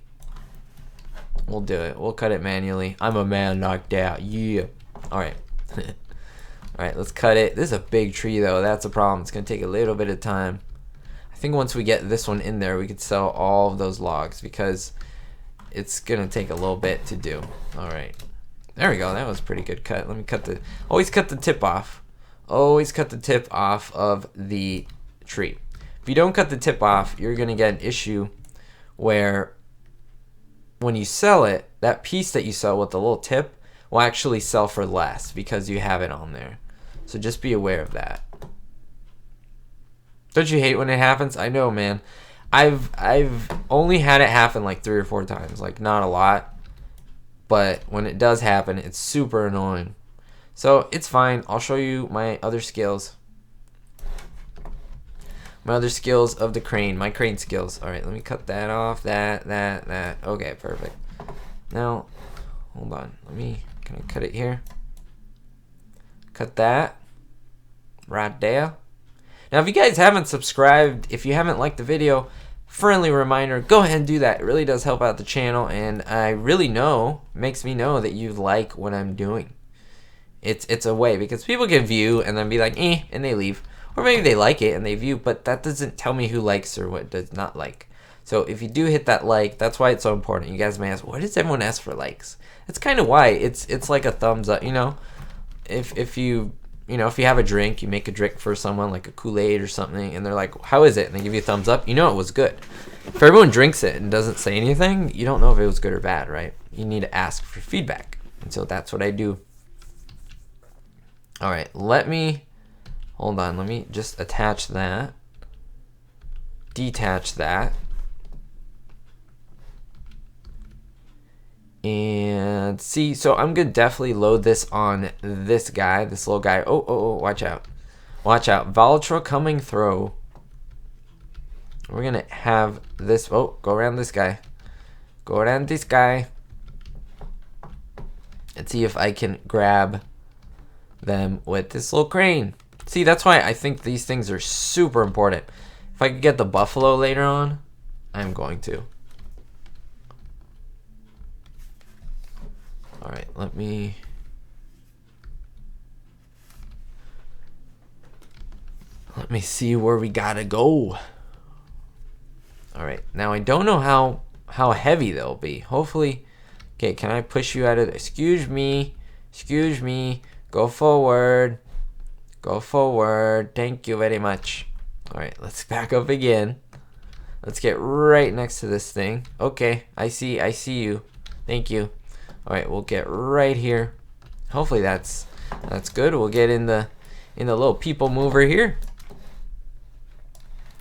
We'll do it. We'll cut it manually. I'm a man knocked out. Yeah. Alright. Alright, let's cut it. This is a big tree, though. That's a problem. It's going to take a little bit of time. I think once we get this one in there, we could sell all of those logs, because it's going to take a little bit to do. Alright. There we go. That was a pretty good cut. Let me cut the... Always cut the tip off. Always cut the tip off of the tree. If you don't cut the tip off, you're going to get an issue where when you sell it, that piece that you sell with the little tip will actually sell for less because you have it on there. So just be aware of that. Don't you hate when it happens? I know, man. I've only had it happen like 3 or 4 times, like not a lot. But when it does happen, it's super annoying. So it's fine. I'll show you my other skills. My other skills of the crane. My crane skills. Alright, let me cut that off. That. Okay, perfect. Now, hold on. Can I cut it here? Cut that. Right there. Now, if you guys haven't subscribed, if you haven't liked the video, friendly reminder, go ahead and do that. It really does help out the channel, and I really makes me know that you like what I'm doing. It's a way, because people can view and then be like, and they leave. Or maybe they like it and they view, but that doesn't tell me who likes or what does not like. So if you do hit that like, that's why it's so important. You guys may ask, why does everyone ask for likes? It's kind of why. It's like a thumbs up, you know? If you have a drink, you make a drink for someone, like a Kool-Aid or something, and they're like, how is it? And they give you a thumbs up, you know it was good. If everyone drinks it and doesn't say anything, you don't know if it was good or bad, right? You need to ask for feedback. And so that's what I do. Alright, hold on, let me just attach that. Detach that. And see, so I'm gonna definitely load this on this guy, this little guy. Oh, watch out. Watch out. Volatile coming through. We're gonna have this, go around this guy. Go around this guy. And see if I can grab them with this little crane. See, that's why I think these things are super important. If I could get the buffalo later on, I'm going to. Alright, let me see where we gotta go. Alright, now I don't know how heavy they'll be. Hopefully, okay, can I push you out of there? Excuse me, go forward, thank you very much. Alright, let's back up again. Let's get right next to this thing. Okay, I see you, thank you. Alright, we'll get right here. Hopefully that's good. We'll get in the little people mover here.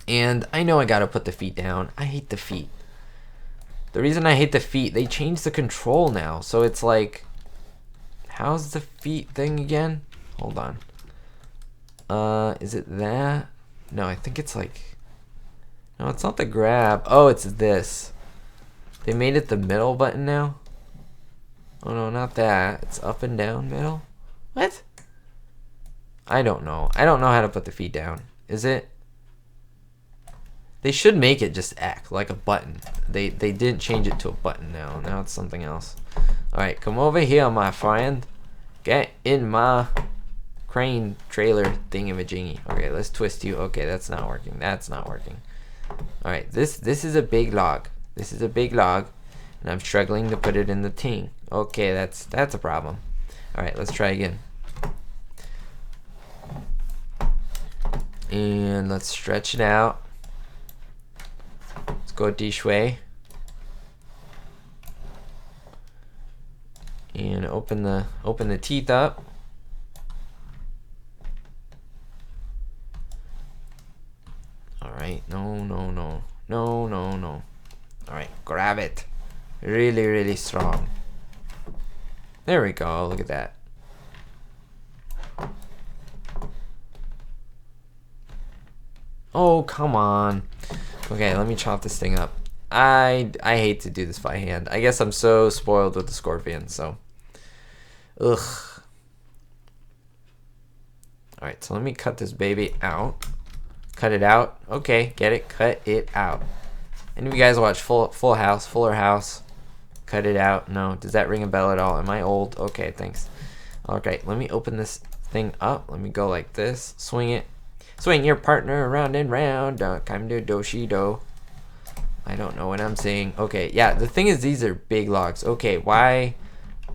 And I know I gotta put the feet down. I hate the feet. The reason I hate the feet, they changed the control now. So it's like, how's the feet thing again? Hold on. Is it that? No, I think it's like No, it's not the grab. Oh, it's this. They made it the middle button now? Oh no, not that. It's up and down middle? What? I don't know. I don't know how to put the feet down. Is it? They should make it just act like a button. They didn't change it to a button now. Now it's something else. Alright, come over here, my friend. Get in my crane trailer thingamajiggy. Okay, let's twist you. Okay, that's not working. That's not working. Alright, this is a big log. This is a big log. And I'm struggling to put it in the ting. Okay, that's a problem. Alright, let's try again. And let's stretch it out. Let's go this way. And open the teeth up. Alright, no. Alright, grab it. Really, really strong. There we go, look at that. Oh, come on. Okay, let me chop this thing up. I hate to do this by hand. I guess I'm so spoiled with the scorpion, so. Ugh. Alright, so let me cut this baby out. Cut it out. Okay, get it? Cut it out. Any of you guys watch Fuller House? Cut it out. No. Does that ring a bell at all? Am I old? Okay, thanks. Okay, let me open this thing up. Let me go like this. Swing it. Swing your partner around and round. Kind of do-shi-do. I don't know what I'm saying. Okay, yeah, the thing is these are big logs. Okay, why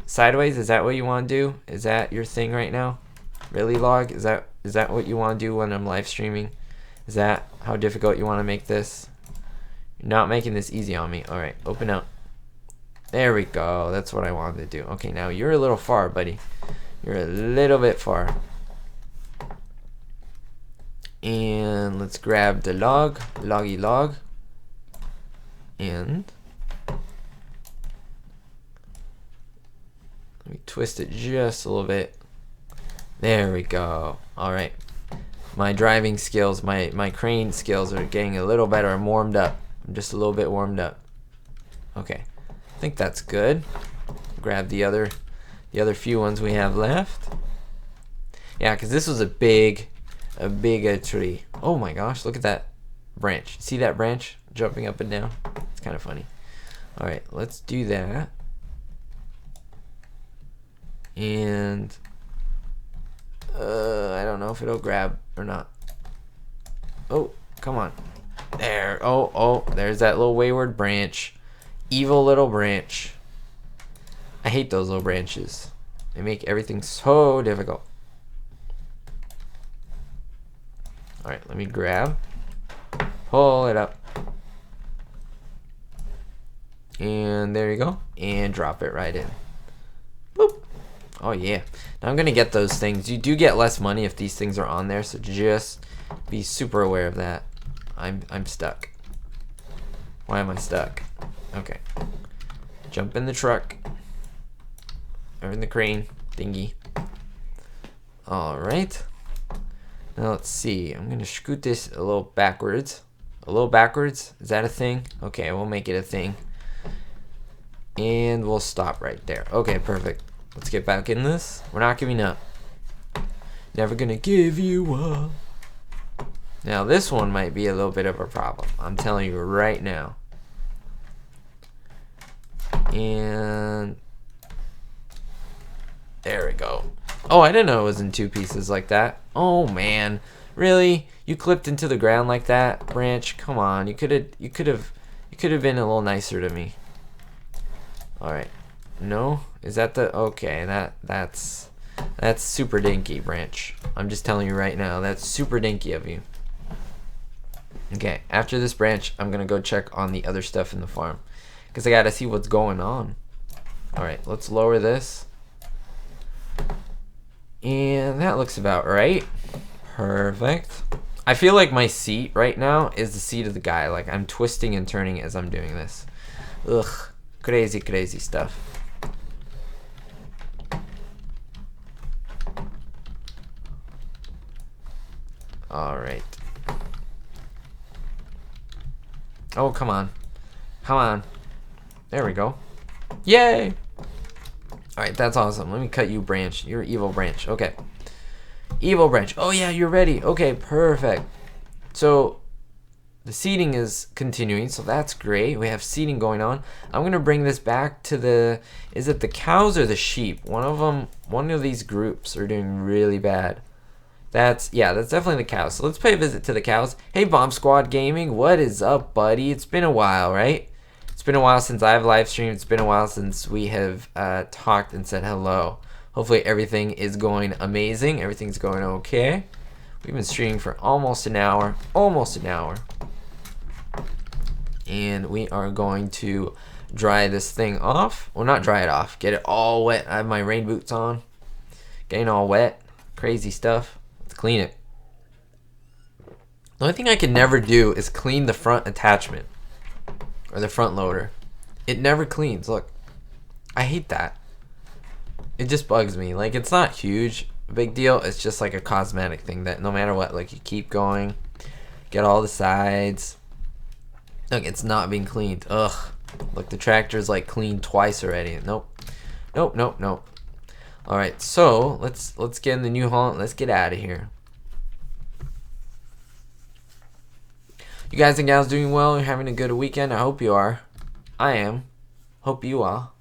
sideways? Is that what you want to do? Is that your thing right now? Really, log? Is that what you want to do when I'm live streaming? Is that how difficult you want to make this? You're not making this easy on me. Alright, open up. There we go. That's what I wanted to do. Okay, now you're a little far, buddy. You're a little bit far. And let's grab the log. Loggy log. And let me twist it just a little bit. There we go. Alright. My driving skills, my crane skills are getting a little better. I'm warmed up. I'm just a little bit warmed up. Okay. I think that's good. Grab the other few ones we have left. Yeah, because this was a big tree. Oh my gosh, look at that branch. See that branch jumping up and down? It's kind of funny. Alright, let's do that. And I don't know if it'll grab or not. Oh, come on. There. Oh, there's that little wayward branch. Evil little branch. I hate those little branches. They make everything so difficult. Alright, let me grab. Pull it up. And there you go. And drop it right in. Boop. Oh yeah. Now I'm gonna get those things. You do get less money if these things are on there, so just be super aware of that. I'm stuck. Why am I stuck? Okay. Jump in the truck. Or in the crane thingy. Alright. Now let's see. I'm gonna scoot this a little backwards. A little backwards? Is that a thing? Okay, we'll make it a thing. And we'll stop right there. Okay, perfect. Let's get back in this. We're not giving up. Never gonna give you up. Now this one might be a little bit of a problem. I'm telling you right now. And there we go. Oh, I didn't know it was in two pieces like that. Oh man, really? You clipped into the ground like that, branch? Come on, you could have been a little nicer to me. All right. No, is that the okay? That's super dinky, branch. I'm just telling you right now. That's super dinky of you. Okay, after this branch, I'm gonna go check on the other stuff in the farm, because I gotta see what's going on. All right, let's lower this. And that looks about right. Perfect. I feel like my seat right now is the seat of the guy. Like I'm twisting and turning as I'm doing this. Ugh, crazy stuff. All right. Oh, come on. Come on. There we go. Yay! Alright, that's awesome. Let me cut you, branch. You're evil branch. Okay. Evil branch. Oh, yeah, you're ready. Okay, perfect. So, the seeding is continuing, so that's great. We have seeding going on. I'm going to bring this back to the... Is it the cows or the sheep? One of these groups are doing really bad. That's definitely the cows. So let's pay a visit to the cows. Hey, Bomb Squad Gaming, what is up, buddy? It's been a while, right? It's been a while since I've live streamed. It's been a while since we have talked and said hello. Hopefully everything is going amazing. Everything's going okay. We've been streaming for almost an hour. And we are going to dry this thing off. Well, not dry it off. Get it all wet. I have my rain boots on. Getting all wet. Crazy stuff. Let's clean it. The only thing I can never do is clean the front attachment. Or the front loader. It never cleans. Look. I hate that. It just bugs me. Like, it's not huge. Big deal. It's just like a cosmetic thing that no matter what, like, you keep going. Get all the sides. Look, it's not being cleaned. Ugh. Look, the tractor's like cleaned twice already. Nope. Alright, so let's get in the New Holland. Let's get out of here. You guys and gals doing well? You're having a good weekend? I hope you are. I am. Hope you are.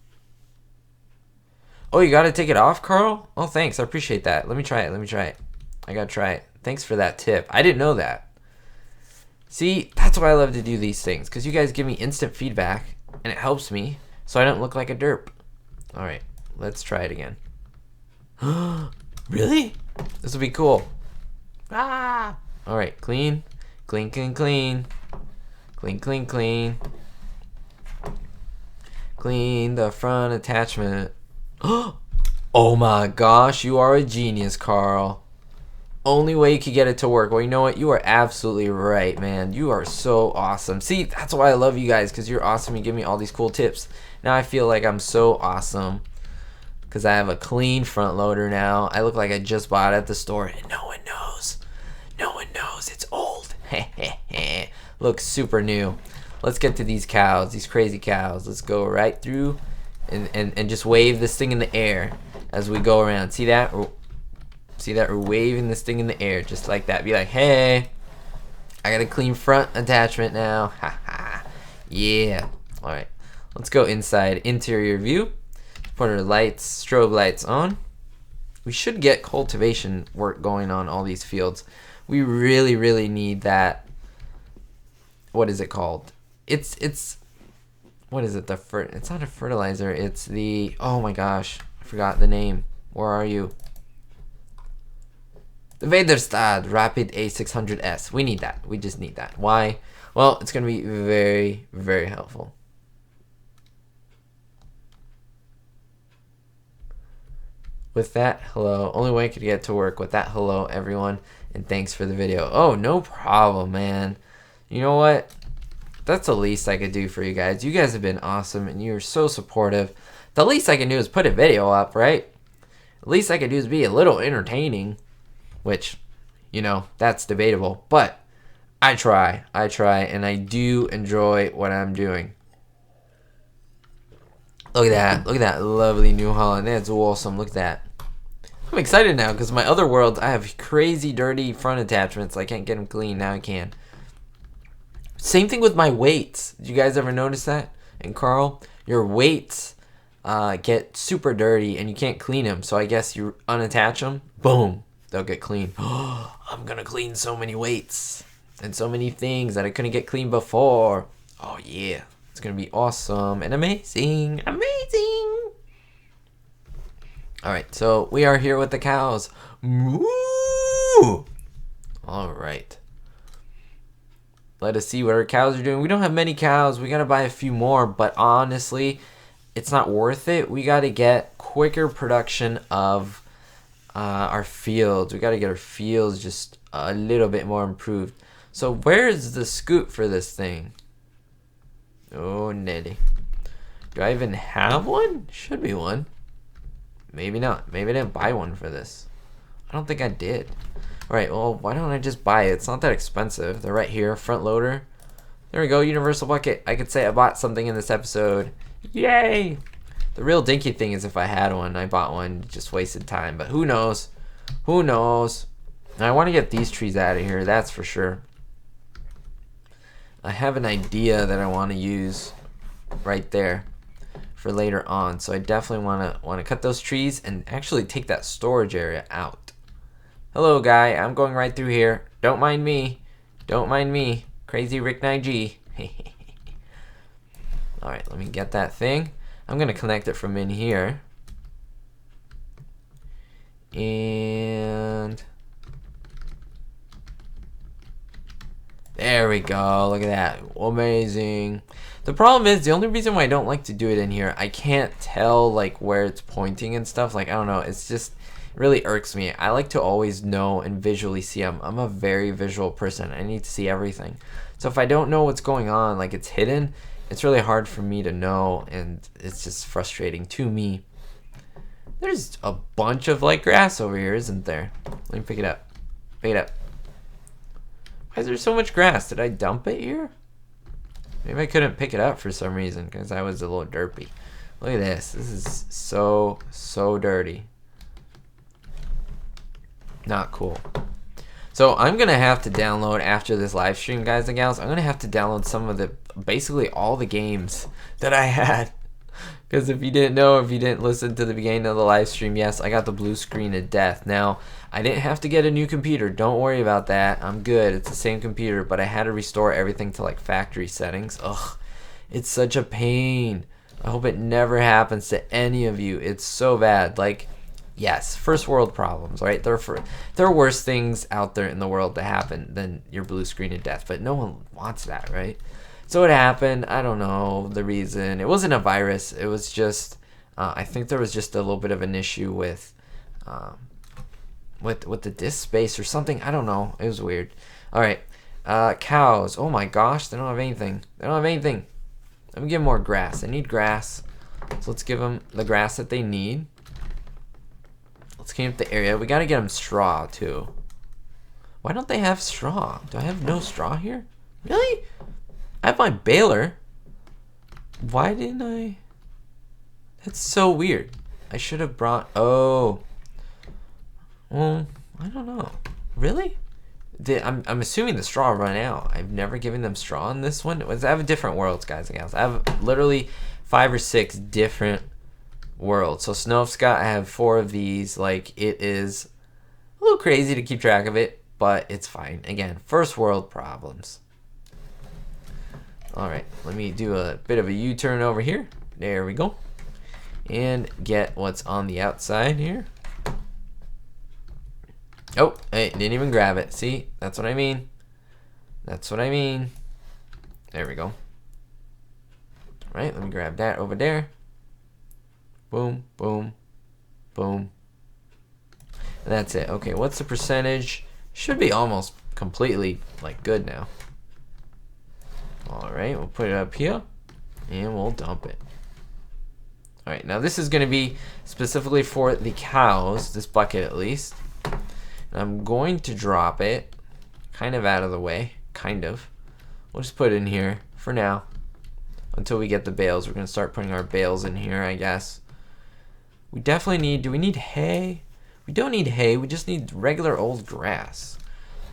Oh, you gotta take it off, Carl? Oh, thanks. I appreciate that. Let me try it. I gotta try it. Thanks for that tip. I didn't know that. See, that's why I love to do these things, because you guys give me instant feedback, and it helps me, so I don't look like a derp. Alright, let's try it again. Really? This will be cool. Ah! Alright, clean. Clean. Clean the front attachment. Oh my gosh, you are a genius, Carl. Only way you could get it to work. Well, you know what? You are absolutely right, man. You are so awesome. See, that's why I love you guys, because you're awesome. You give me all these cool tips. Now I feel like I'm so awesome because I have a clean front loader now. I look like I just bought it at the store, and no one knows. No one knows. It's old. Looks super new. Let's get to these cows, these crazy cows. Let's go right through and just wave this thing in the air as we go around. See that? See that? We're waving this thing in the air just like that. Be like, hey, I got a clean front attachment now. Haha. Yeah. Alright. Let's go inside. Interior view. Put our lights, strobe lights on. We should get cultivation work going on all these fields. We really, really need that. What is it called? It's what is it? It's not a fertilizer. It's the, oh my gosh, I forgot the name. Where are you? The Vaderstad Rapid A600S. We need that. We just need that. Why? Well, it's going to be very, very helpful. With that, hello. Only way I could get to work. With that, hello, everyone. And thanks for the video. Oh, no problem, man. You know what? That's the least I could do for you guys. You guys have been awesome, and you're so supportive. The least I can do is put a video up, right? The least I can do is be a little entertaining. Which, you know, that's debatable. But I try, and I do enjoy what I'm doing. Look at that lovely New Holland. That's awesome. Look at that. I'm excited now because my other worlds, I have crazy dirty front attachments. I can't get them clean. Now I can. Same thing with my weights. Did you guys ever notice that? And Carl, your weights get super dirty and you can't clean them. So I guess you unattach them. Boom. They'll get clean. I'm gonna clean so many weights and so many things that I couldn't get clean before. Oh yeah, it's gonna be awesome and amazing. All right, so we are here with the cows. Moo! All right. Let us see what our cows are doing. We don't have many cows. We gotta buy a few more, but honestly, it's not worth it. We gotta get quicker production of our fields. We got to get our fields just a little bit more improved. So where is the scoop for this thing? Oh, Nelly. Do I even have one? Should be one. Maybe not. Maybe I didn't buy one for this. I don't think I did. Alright, well, why don't I just buy it? It's not that expensive. They're right here. Front loader. There we go, universal bucket. I could say I bought something in this episode. Yay! The real dinky thing is if I had one, I bought one, just wasted time. But who knows? Who knows? And I want to get these trees out of here, that's for sure. I have an idea that I want to use right there for later on. So I definitely want to cut those trees and actually take that storage area out. Hello, guy. I'm going right through here. Don't mind me. Don't mind me. Crazy Ricknineg. Alright, let me get that thing. I'm going to connect it from in here. And there we go. Look at that. Amazing. The problem is, the only reason why I don't like to do it in here, I can't tell like where it's pointing and stuff. Like, I don't know. It's just, it really irks me. I like to always know and visually see. I'm a very visual person. I need to see everything. So if I don't know what's going on, like it's hidden, it's really hard for me to know, and it's just frustrating to me. There's a bunch of like grass over here, isn't there? Let me pick it up. Pick it up. Why is there so much grass? Did I dump it here? Maybe I couldn't pick it up for some reason because I was a little derpy. Look at this. This is so dirty. Not cool. So I'm going to have to download after this live stream, guys and gals. I'm going to have to download some of the, basically all the games that I had. Because if you didn't know, if you didn't listen to the beginning of the live stream, yes, I got the blue screen of death. Now, I didn't have to get a new computer. Don't worry about that. I'm good. It's the same computer, but I had to restore everything to like factory settings. Ugh, it's such a pain. I hope it never happens to any of you. It's so bad. Like, yes, first world problems, right? There are worse things out there in the world to happen than your blue screen of death, but no one wants that, right? So it happened. I don't know the reason. It wasn't a virus. It was just, I think there was just a little bit of an issue with the disk space or something. I don't know. It was weird. All right, cows. Oh my gosh, they don't have anything. They don't have anything. Let me give them more grass. They need grass. So let's give them the grass that they need. Let's clean up the area. We gotta get them straw too. Why don't they have straw? Do I have no straw here? Really? I have my baler. Why didn't I? That's so weird. I should have brought, oh. Well, I don't know. Really? I'm assuming the straw run out. I've never given them straw in this one. I have different worlds, guys and gals. I have literally 5 or 6 different worlds. So Snowfscott, I have 4 of these. Like, it is a little crazy to keep track of it, but it's fine. Again, first world problems. Alright, let me do a bit of a U-turn over here. There we go. And get what's on the outside here. Oh, hey, didn't even grab it. See, that's what I mean. That's what I mean. There we go. Alright, let me grab that over there. Boom, boom, boom. And that's it. Okay, what's the percentage? Should be almost completely, like, good now. Alright, we'll put it up here, and we'll dump it. Alright, now this is going to be specifically for the cows, this bucket at least. And I'm going to drop it kind of out of the way, kind of. We'll just put it in here for now until we get the bales. We're going to start putting our bales in here, I guess. We definitely need, do we need hay? We don't need hay, we just need regular old grass.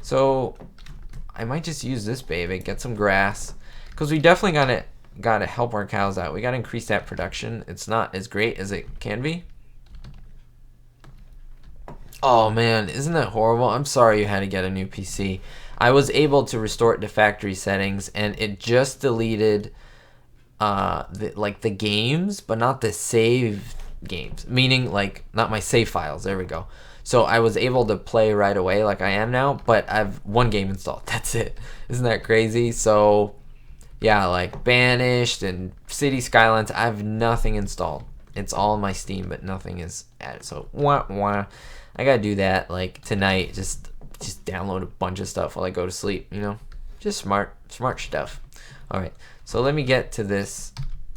So I might just use this baby, get some grass. Because we definitely gotta help our cows out. We gotta increase that production. It's not as great as it can be. Oh man, isn't that horrible? I'm sorry you had to get a new PC. I was able to restore it to factory settings, and it just deleted the games, but not the save games. Meaning, like, not my save files. There we go. So I was able to play right away like I am now, but I've 1 game installed. That's it. Isn't that crazy? So yeah, like Banished and City Skylines, I have nothing installed. It's all in my Steam, but nothing is added. So I gotta do that like tonight. Just download a bunch of stuff while I go to sleep. You know, just smart stuff. All right, so let me get to this.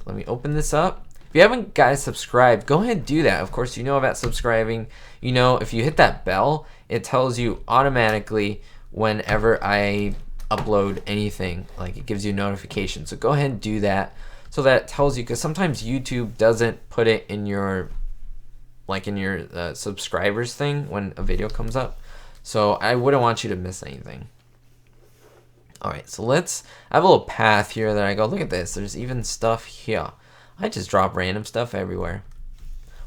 Let me open this up. If you haven't, guys, subscribed, go ahead and do that. Of course, you know about subscribing. You know, if you hit that bell, it tells you automatically whenever I upload anything, like it gives you notifications. So go ahead and do that, so that tells you, because sometimes YouTube doesn't put it in your subscribers thing when a video comes up. So I wouldn't want you to miss anything. Alright, so I have a little path here that I go, look at this, there's even stuff here. I just drop random stuff everywhere.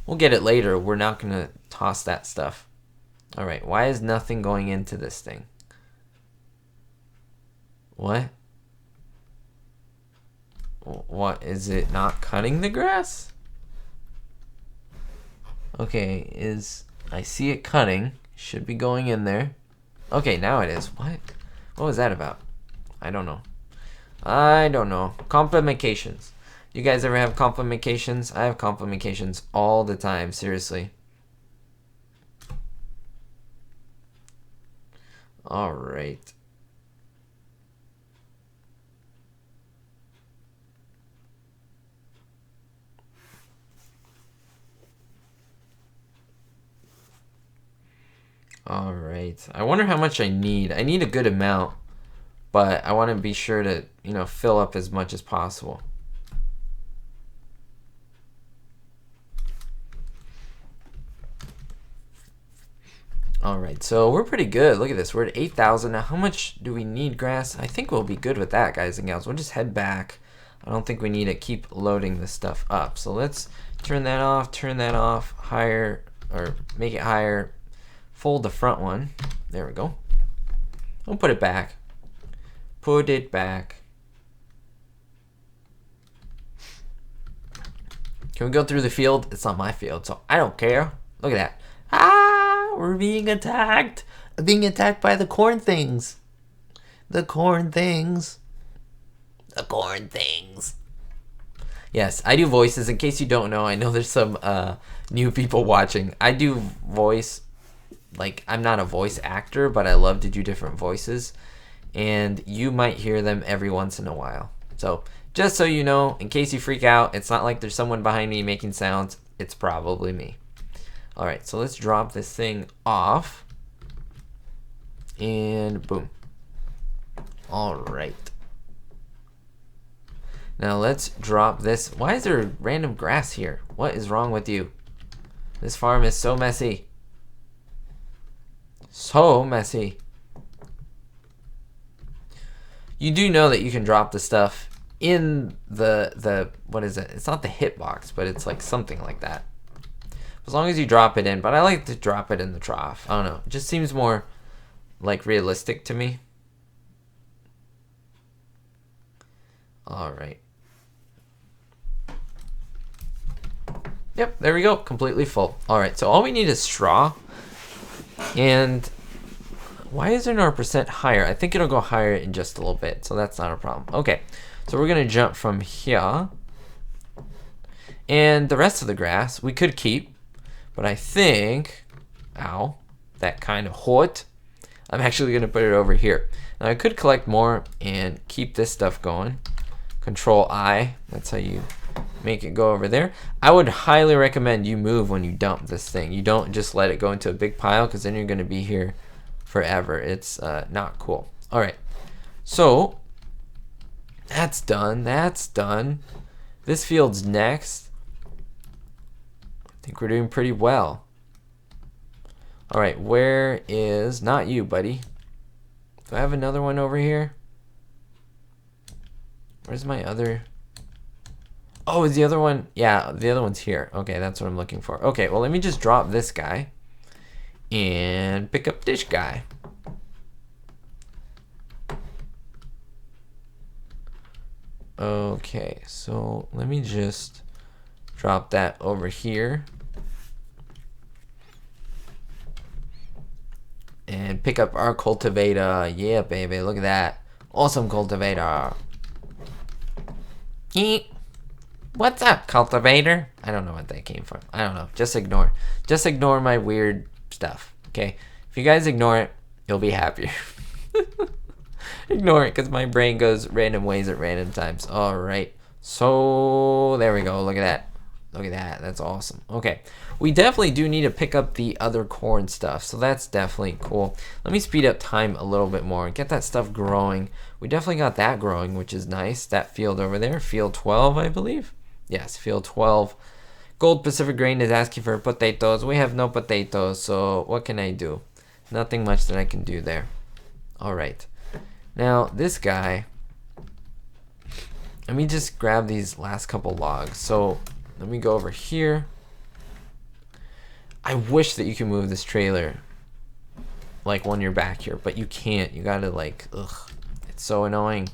We'll get it later, we're not gonna toss that stuff. Alright, why is nothing going into this thing? What? What, is it not cutting the grass? Okay, I see it cutting, should be going in there. Okay, now it is. What was that about? I don't know. Complications. You guys ever have complications? I have complications all the time, seriously. All right. All right. I wonder how much I need. I need a good amount, but I want to be sure to, fill up as much as possible. All right, so we're pretty good. Look at this. We're at 8,000. Now, how much do we need grass? I think we'll be good with that, guys and gals. We'll just head back. I don't think we need to keep loading this stuff up. So let's turn that off, higher, or make it higher. Fold the front one. There we go. I'll put it back. Put it back. Can we go through the field? It's not my field, so I don't care. Look at that. Ah, we're being attacked. Being attacked by the corn things. The corn things. The corn things. Yes, I do voices. In case you don't know, I know there's some new people watching. I do voice. Like, I'm not a voice actor, but I love to do different voices, and you might hear them every once in a while. So just so you know, in case you freak out, it's not like there's someone behind me making sounds. It's probably me. All right, so let's drop this thing off, and boom. All right. Now let's drop this. Why is there random grass here? What is wrong with you? This farm is so messy. So messy. You do know that you can drop the stuff in the what is it? It's not the hitbox, but it's like something like that. As long as you drop it in, but I like to drop it in the trough. I don't know. It just seems more like realistic to me. All right. Yep, there we go. Completely full. All right, so all we need is straw. And why isn't our percent higher? I think it'll go higher in just a little bit, so that's not a problem. Okay, so we're gonna jump from here, and the rest of the grass we could keep, but I think, ow, that kind of hurt. I'm actually gonna put it over here. Now I could collect more and keep this stuff going. Control I, that's how you make it go over there. I would highly recommend you move when you dump this thing. You don't just let it go into a big pile, because then you're going to be here forever. It's not cool. All right, so that's done. That's done. This field's next. I think we're doing pretty well. All right, where is, not you, buddy. Do I have another one over here? Where's my other? Oh, is the other one? Yeah, the other one's here. Okay, that's what I'm looking for. Okay, well, let me just drop this guy and pick up this guy. Okay, so let me just drop that over here and pick up our cultivator. Yeah, baby, look at that. Awesome cultivator. Eek. What's up, cultivator? I don't know what that came from. I don't know. Just ignore. Just ignore my weird stuff, okay? If you guys ignore it, you'll be happier. Ignore it, because my brain goes random ways at random times. All right. So, there we go. Look at that. Look at that. That's awesome. Okay. We definitely do need to pick up the other corn stuff. So that's definitely cool. Let me speed up time a little bit more and get that stuff growing. We definitely got that growing, which is nice. That field over there. Field 12, I believe. Yes, field 12. Gold Pacific Grain is asking for potatoes. We have no potatoes. So what can I do? Nothing much that I can do there. All right. Now, this guy. Let me just grab these last couple logs. So let me go over here. I wish that you could move this trailer like when you're back here, but you can't. You gotta like, ugh, it's so annoying.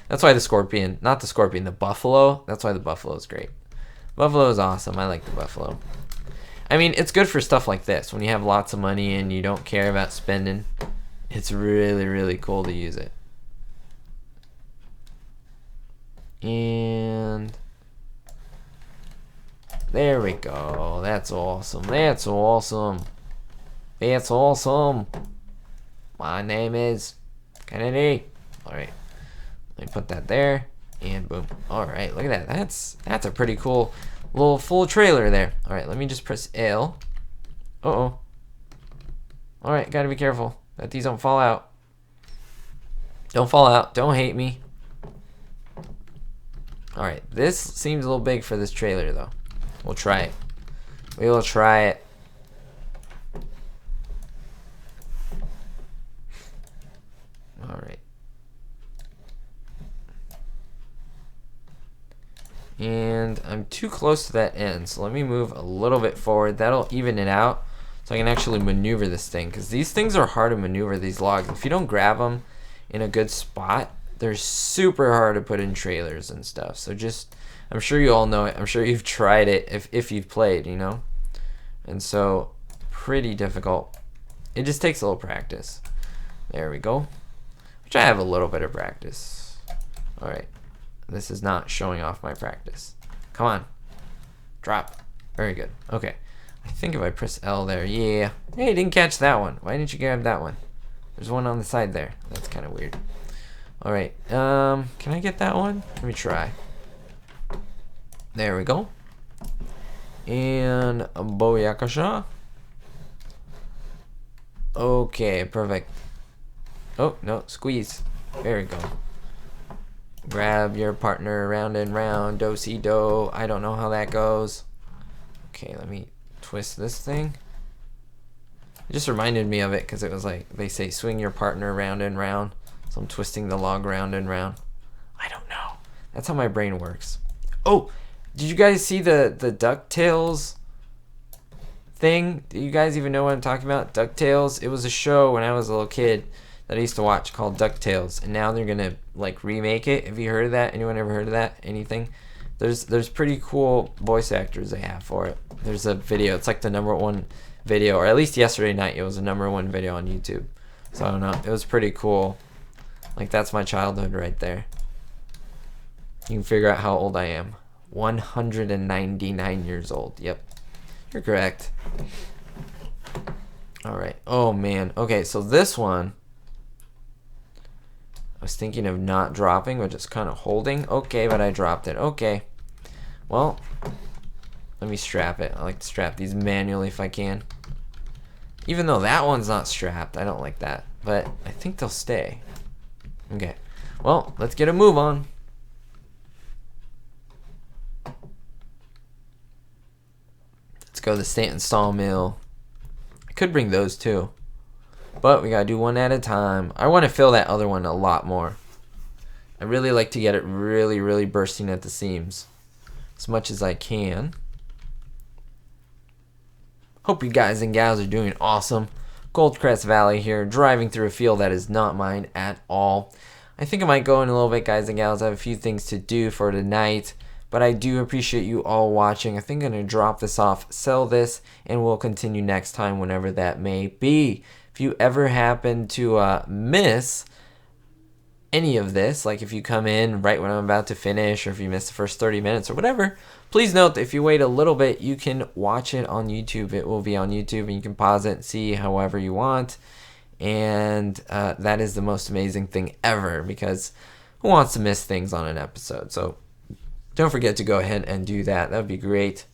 That's why the scorpion, not the scorpion, the buffalo. That's why the buffalo is great. Buffalo is awesome. I like the buffalo. I mean, it's good for stuff like this. When you have lots of money and you don't care about spending, it's really, really cool to use it. And there we go. That's awesome. That's awesome. That's awesome. My name is Kennedy. Alright. Let me put that there. And boom. Alright, look at that. That's a pretty cool little full trailer there. Alright, let me just press L. Uh-oh. Alright, gotta be careful that these don't fall out. Don't fall out. Don't hate me. Alright, this seems a little big for this trailer though. We'll try it. We will try it. Alright. And I'm too close to that end, so let me move a little bit forward. That'll even it out so I can actually maneuver this thing, because these things are hard to maneuver, these logs. If you don't grab them in a good spot, they're super hard to put in trailers and stuff. So just, I'm sure you all know it. I'm sure you've tried it if you've played, you know. And so, pretty difficult. It just takes a little practice. There we go. Which I have a little bit of practice. Alright. This is not showing off my practice. Come on. Drop. Very good. Okay. I think if I press L there, yeah. Hey, didn't catch that one. Why didn't you grab that one? There's one on the side there. That's kind of weird. Alright, can I get that one? Let me try. There we go. And a Boyakasha. Okay, perfect. Oh, no, squeeze. There we go. Grab your partner round and round, do-si-do. I don't know how that goes. Okay, let me twist this thing. It just reminded me of it because it was like, they say swing your partner round and round. So I'm twisting the log round and round. I don't know. That's how my brain works. Oh, did you guys see the DuckTales thing? Do you guys even know what I'm talking about? DuckTales. It was a show when I was a little kid that I used to watch called DuckTales, and now they're gonna like remake it. Have you heard of that? Anyone ever heard of that? Anything? There's pretty cool voice actors they have for it. There's a video. It's like the #1 video, or at least yesterday night it was the #1 video on YouTube. So I don't know. It was pretty cool. Like, that's my childhood right there. You can figure out how old I am. 199 years old. Yep. You're correct. Alright. Oh, man. Okay, so this one, I was thinking of not dropping, but just kind of holding. Okay, but I dropped it. Okay. Well, let me strap it. I like to strap these manually if I can. Even though that one's not strapped. I don't like that. But I think they'll stay. Okay, well, let's get a move on. Let's go to the Stanton Sawmill. I could bring those too, but we gotta do one at a time. I want to fill that other one a lot more. I really like to get it really, really bursting at the seams as much as I can. Hope you guys and gals are doing awesome. Goldcrest Valley here, driving through a field that is not mine at all. I think I might go in a little bit, guys and gals. I have a few things to do for tonight, but I do appreciate you all watching. I think I'm going to drop this off, sell this, and we'll continue next time whenever that may be. If you ever happen to miss any of this, like if you come in right when I'm about to finish, or if you miss the first 30 minutes or whatever, please note that if you wait a little bit, you can watch it on YouTube. It will be on YouTube, and you can pause it and see however you want. And that is the most amazing thing ever, because who wants to miss things on an episode? So don't forget to go ahead and do that. That would be great.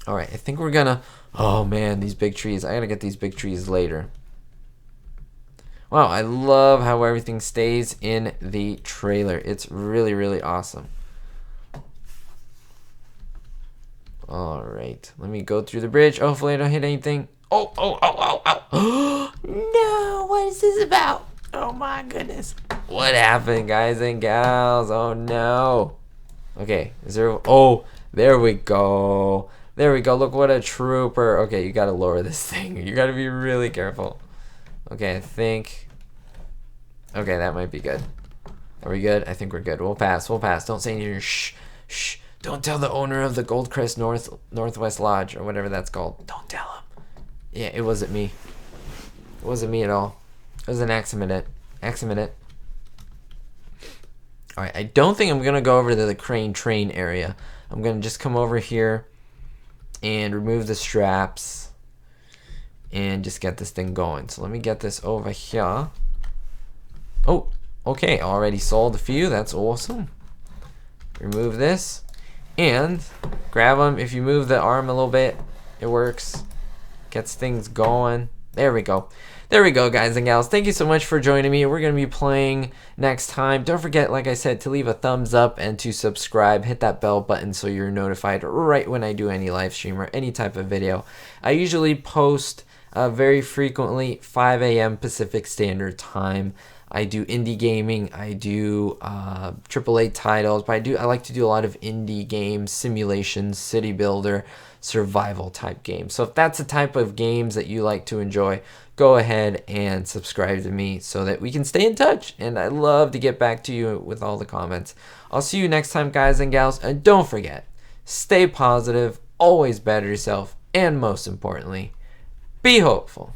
All right, I think we're gonna, oh man, these big trees. I gotta get these big trees later. Wow, I love how everything stays in the trailer. It's really, really awesome. All right, let me go through the bridge. Hopefully I don't hit anything. Oh, oh, oh, oh, oh. No, what is this about? Oh my goodness. What happened, guys and gals? Oh no. Okay, is there, oh, there we go. There we go. Look, what a trooper. Okay, you gotta lower this thing. You gotta be really careful. Okay, I think, okay, that might be good. Are we good? I think we're good. We'll pass. We'll pass. Don't say anything. Shh. Shh. Don't tell the owner of the Goldcrest Northwest Lodge or whatever that's called. Don't tell him. Yeah, it wasn't me. It wasn't me at all. It was an accident. Accident. All right. I don't think I'm gonna go over to the crane train area. I'm gonna just come over here and remove the straps and just get this thing going. So let me get this over here. Oh, okay. Already sold a few. That's awesome. Remove this and grab them. If you move the arm a little bit, it works. Gets things going. There we go. There we go, guys and gals. Thank you so much for joining me. We're going to be playing next time. Don't forget, like I said, to leave a thumbs up and to subscribe. Hit that bell button so you're notified right when I do any live stream or any type of video. I usually post very frequently 5 a.m. Pacific Standard Time. I do indie gaming, I do AAA titles, but I like to do a lot of indie games, simulations, city builder, survival type games. So if that's the type of games that you like to enjoy, go ahead and subscribe to me so that we can stay in touch. And I love to get back to you with all the comments. I'll see you next time, guys and gals. And don't forget, stay positive, always better yourself, and most importantly, be hopeful.